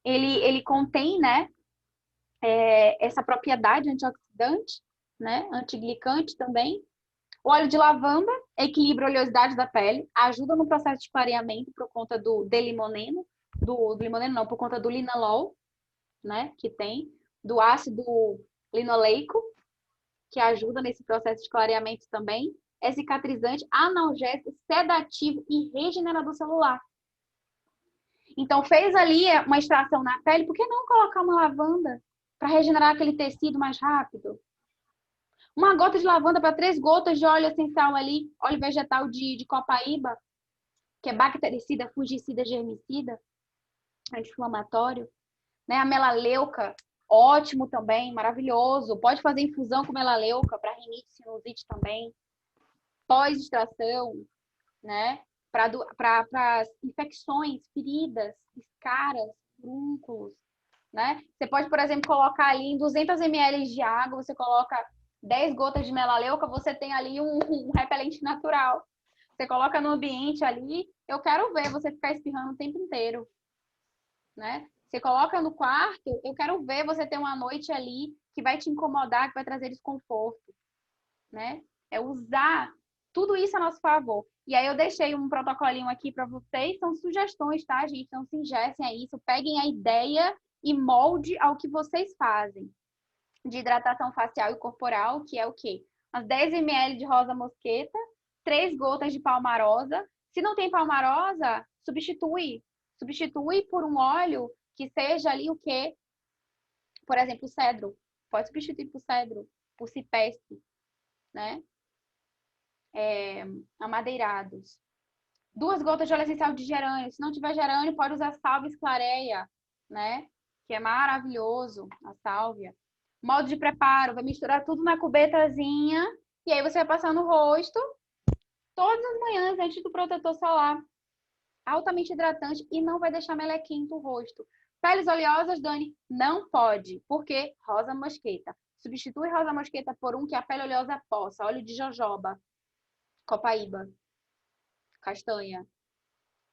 Ele contém, né, essa propriedade antioxidante, né? Antiglicante também. O óleo de lavanda equilibra a oleosidade da pele, ajuda no processo de clareamento por conta do limoneno, do limoneno não, por conta do linalol, né, que tem, do ácido linoleico, que ajuda nesse processo de clareamento também. É cicatrizante, analgésico, sedativo e regenerador celular. Então, fez ali uma extração na pele, por que não colocar uma lavanda para regenerar aquele tecido mais rápido? Uma gota de lavanda para 3 gotas de óleo essencial ali, óleo vegetal de copaíba, que é bactericida, fungicida, germicida, anti-inflamatório. Né? A melaleuca, ótimo também, maravilhoso. Pode fazer infusão com melaleuca para rinite, sinusite também. Pós-extração, né? Para infecções, feridas, escaras, furúnculos, né? Você pode, por exemplo, colocar ali em 200 ml de água, você coloca 10 gotas de melaleuca, você tem ali um repelente natural. Você coloca no ambiente ali, eu quero ver você ficar espirrando o tempo inteiro, né? Você coloca no quarto, eu quero ver você ter uma noite ali que vai te incomodar, que vai trazer desconforto, né? É usar tudo isso a nosso favor. E aí eu deixei um protocolinho aqui para vocês, são sugestões, tá, gente? Não se engessem a isso, peguem a ideia e molde ao que vocês fazem. De hidratação facial e corporal, que é o quê? Umas 10 ml de rosa mosqueta, 3 gotas de palmarosa, Se não tem palmarosa, substitui. Substitui por um óleo que seja ali o quê? Por exemplo, o cedro. Pode substituir por cedro, por cipreste, né? Amadeirados. 2 gotas de óleo essencial de gerânio. Se não tiver gerânio, pode usar sálvia esclareia, né? Que é maravilhoso, a sálvia. Modo de preparo, vai misturar tudo na cubetazinha e aí você vai passar no rosto todas as manhãs antes do protetor solar. Altamente hidratante e não vai deixar melequento o rosto. Peles oleosas, Dani, não pode. Por quê? Rosa mosqueta. Substitui rosa mosqueta por um que a pele oleosa possa. Óleo de jojoba, copaíba, castanha.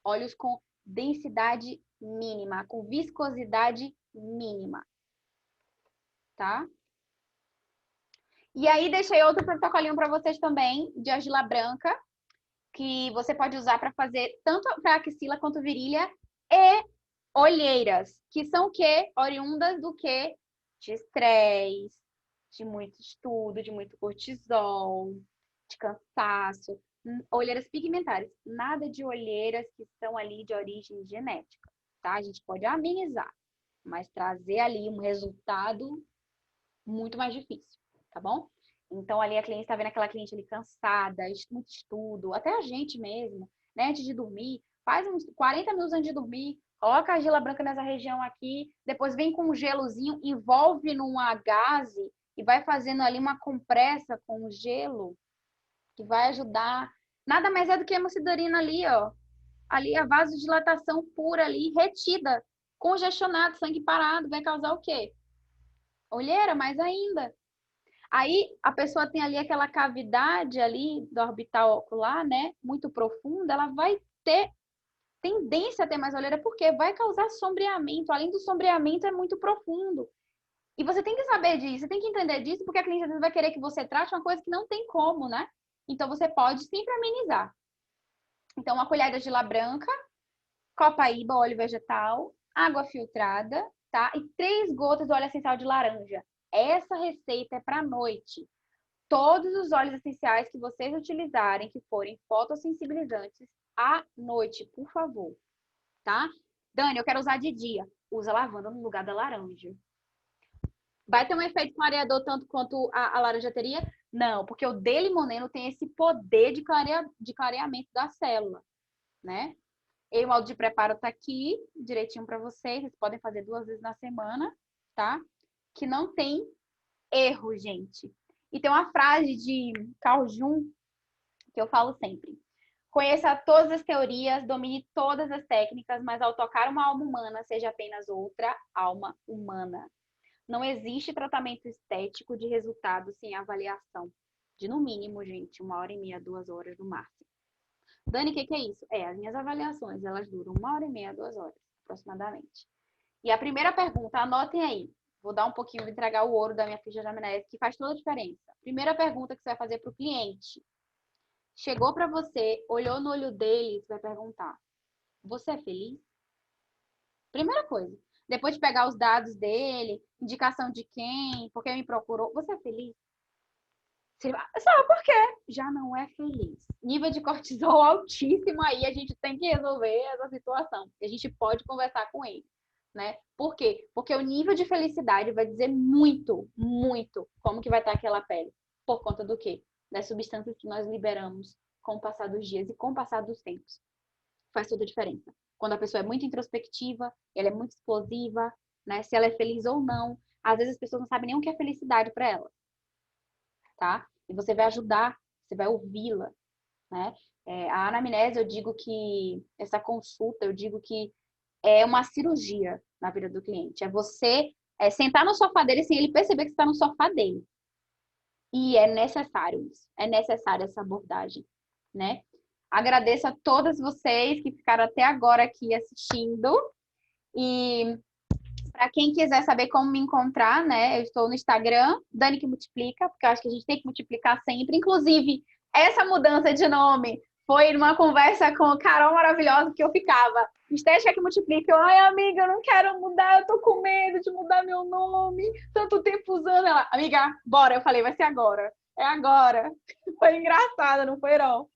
Óleos com densidade mínima, com viscosidade mínima. Tá? E aí, deixei outro protocolinho para vocês também, de argila branca, que você pode usar para fazer tanto para axila quanto virilha e olheiras, que são o quê? Oriundas do quê? De estresse, de muito estudo, de muito cortisol, de cansaço. Olheiras pigmentares. Nada de olheiras que são ali de origem genética, tá? A gente pode amenizar, mas trazer ali um resultado muito mais difícil, tá bom? Então, ali a cliente está vendo aquela cliente ali cansada, muito estudo, até a gente mesmo, né? Antes de dormir, faz uns 40 minutos antes de dormir, coloca a argila branca nessa região aqui, depois vem com um gelozinho, envolve numa gaze e vai fazendo ali uma compressa com o gelo, que vai ajudar. Nada mais é do que a hemocidarina ali, ó. Ali a vasodilatação pura ali, retida, congestionado, sangue parado, vai causar o quê? Olheira, mais ainda. Aí a pessoa tem ali aquela cavidade ali do orbital ocular, né? Muito profunda, ela vai ter tendência a ter mais olheira, porque vai causar sombreamento. Além do sombreamento, é muito profundo. E você tem que saber disso, você tem que entender disso, porque a clínica às vezes vai querer que você trate uma coisa que não tem como, né? Então você pode sempre amenizar. Então, uma colher de argila branca, copaíba, óleo vegetal, água filtrada, tá? E 3 gotas de óleo essencial de laranja. Essa receita é para noite. Todos os óleos essenciais que vocês utilizarem, que forem fotossensibilizantes, à noite, por favor, tá? Dani, eu quero usar de dia. Usa lavanda no lugar da laranja. Vai ter um efeito clareador tanto quanto a laranja teria? Não, porque o D-limoneno tem esse poder de clareamento da célula, né? E o modo de preparo tá aqui, direitinho para vocês. Vocês podem fazer 2 vezes na semana, tá? Que não tem erro, gente. E tem uma frase de Carl Jung que eu falo sempre. Conheça todas as teorias, domine todas as técnicas, mas ao tocar uma alma humana, seja apenas outra alma humana. Não existe tratamento estético de resultado sem avaliação. De no mínimo, gente, 1h30, 2 horas no máximo. Dani, o que é isso? As minhas avaliações, elas duram 1h30, 2 horas, aproximadamente. E a primeira pergunta, anotem aí. Vou dar um pouquinho, vou entregar o ouro da minha ficha de amnésia, que faz toda a diferença. Primeira pergunta que você vai fazer para o cliente. Chegou para você, olhou no olho dele, você vai perguntar: você é feliz? Primeira coisa. Depois de pegar os dados dele, indicação de quem, por quem me procurou, você é feliz? Sabe por quê? Já não é feliz. Nível de cortisol altíssimo aí, a gente tem que resolver essa situação. A gente pode conversar com ele, né? Por quê? Porque o nível de felicidade vai dizer muito, muito como que vai estar aquela pele. Por conta do quê? Das substâncias que nós liberamos com o passar dos dias e com o passar dos tempos. Faz toda a diferença. Quando a pessoa é muito introspectiva, ela é muito explosiva, né? Se ela é feliz ou não. Às vezes as pessoas não sabem nem o que é felicidade para ela, tá? E você vai ajudar, você vai ouvi-la, né? A anamnese, eu digo que essa consulta, eu digo que é uma cirurgia na vida do cliente. É você sentar no sofá dele sem ele perceber que você está no sofá dele. E é necessário isso. É necessária essa abordagem, né? Agradeço a todas vocês que ficaram até agora aqui assistindo. E para quem quiser saber como me encontrar, né? Eu estou no Instagram, Dani que Multiplica, porque eu acho que a gente tem que multiplicar sempre. Inclusive, essa mudança de nome foi numa conversa com Carol maravilhosa que eu ficava. Estética que Multiplica. Eu, ai, amiga, eu não quero mudar, eu tô com medo de mudar meu nome. Tanto tempo usando ela. Amiga, bora. Eu falei, vai ser agora. É agora. Foi engraçada, não foi, não?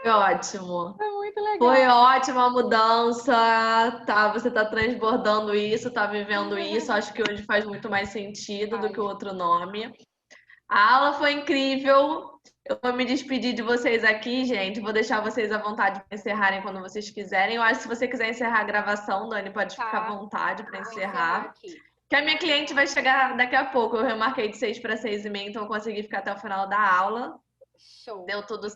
Foi ótimo. Foi muito legal. Foi ótima a mudança, tá? Você tá transbordando isso, tá vivendo isso. Acho que hoje faz muito mais sentido do que o outro nome. A aula foi incrível. Eu vou me despedir de vocês aqui, gente. Vou deixar vocês à vontade para encerrarem quando vocês quiserem. Eu acho que se você quiser encerrar a gravação, Dani, pode ficar à vontade para encerrar. Aqui. Que a minha cliente vai chegar daqui a pouco. Eu remarquei de 6 para 6h30, então eu consegui ficar até o final da aula. Show. Deu tudo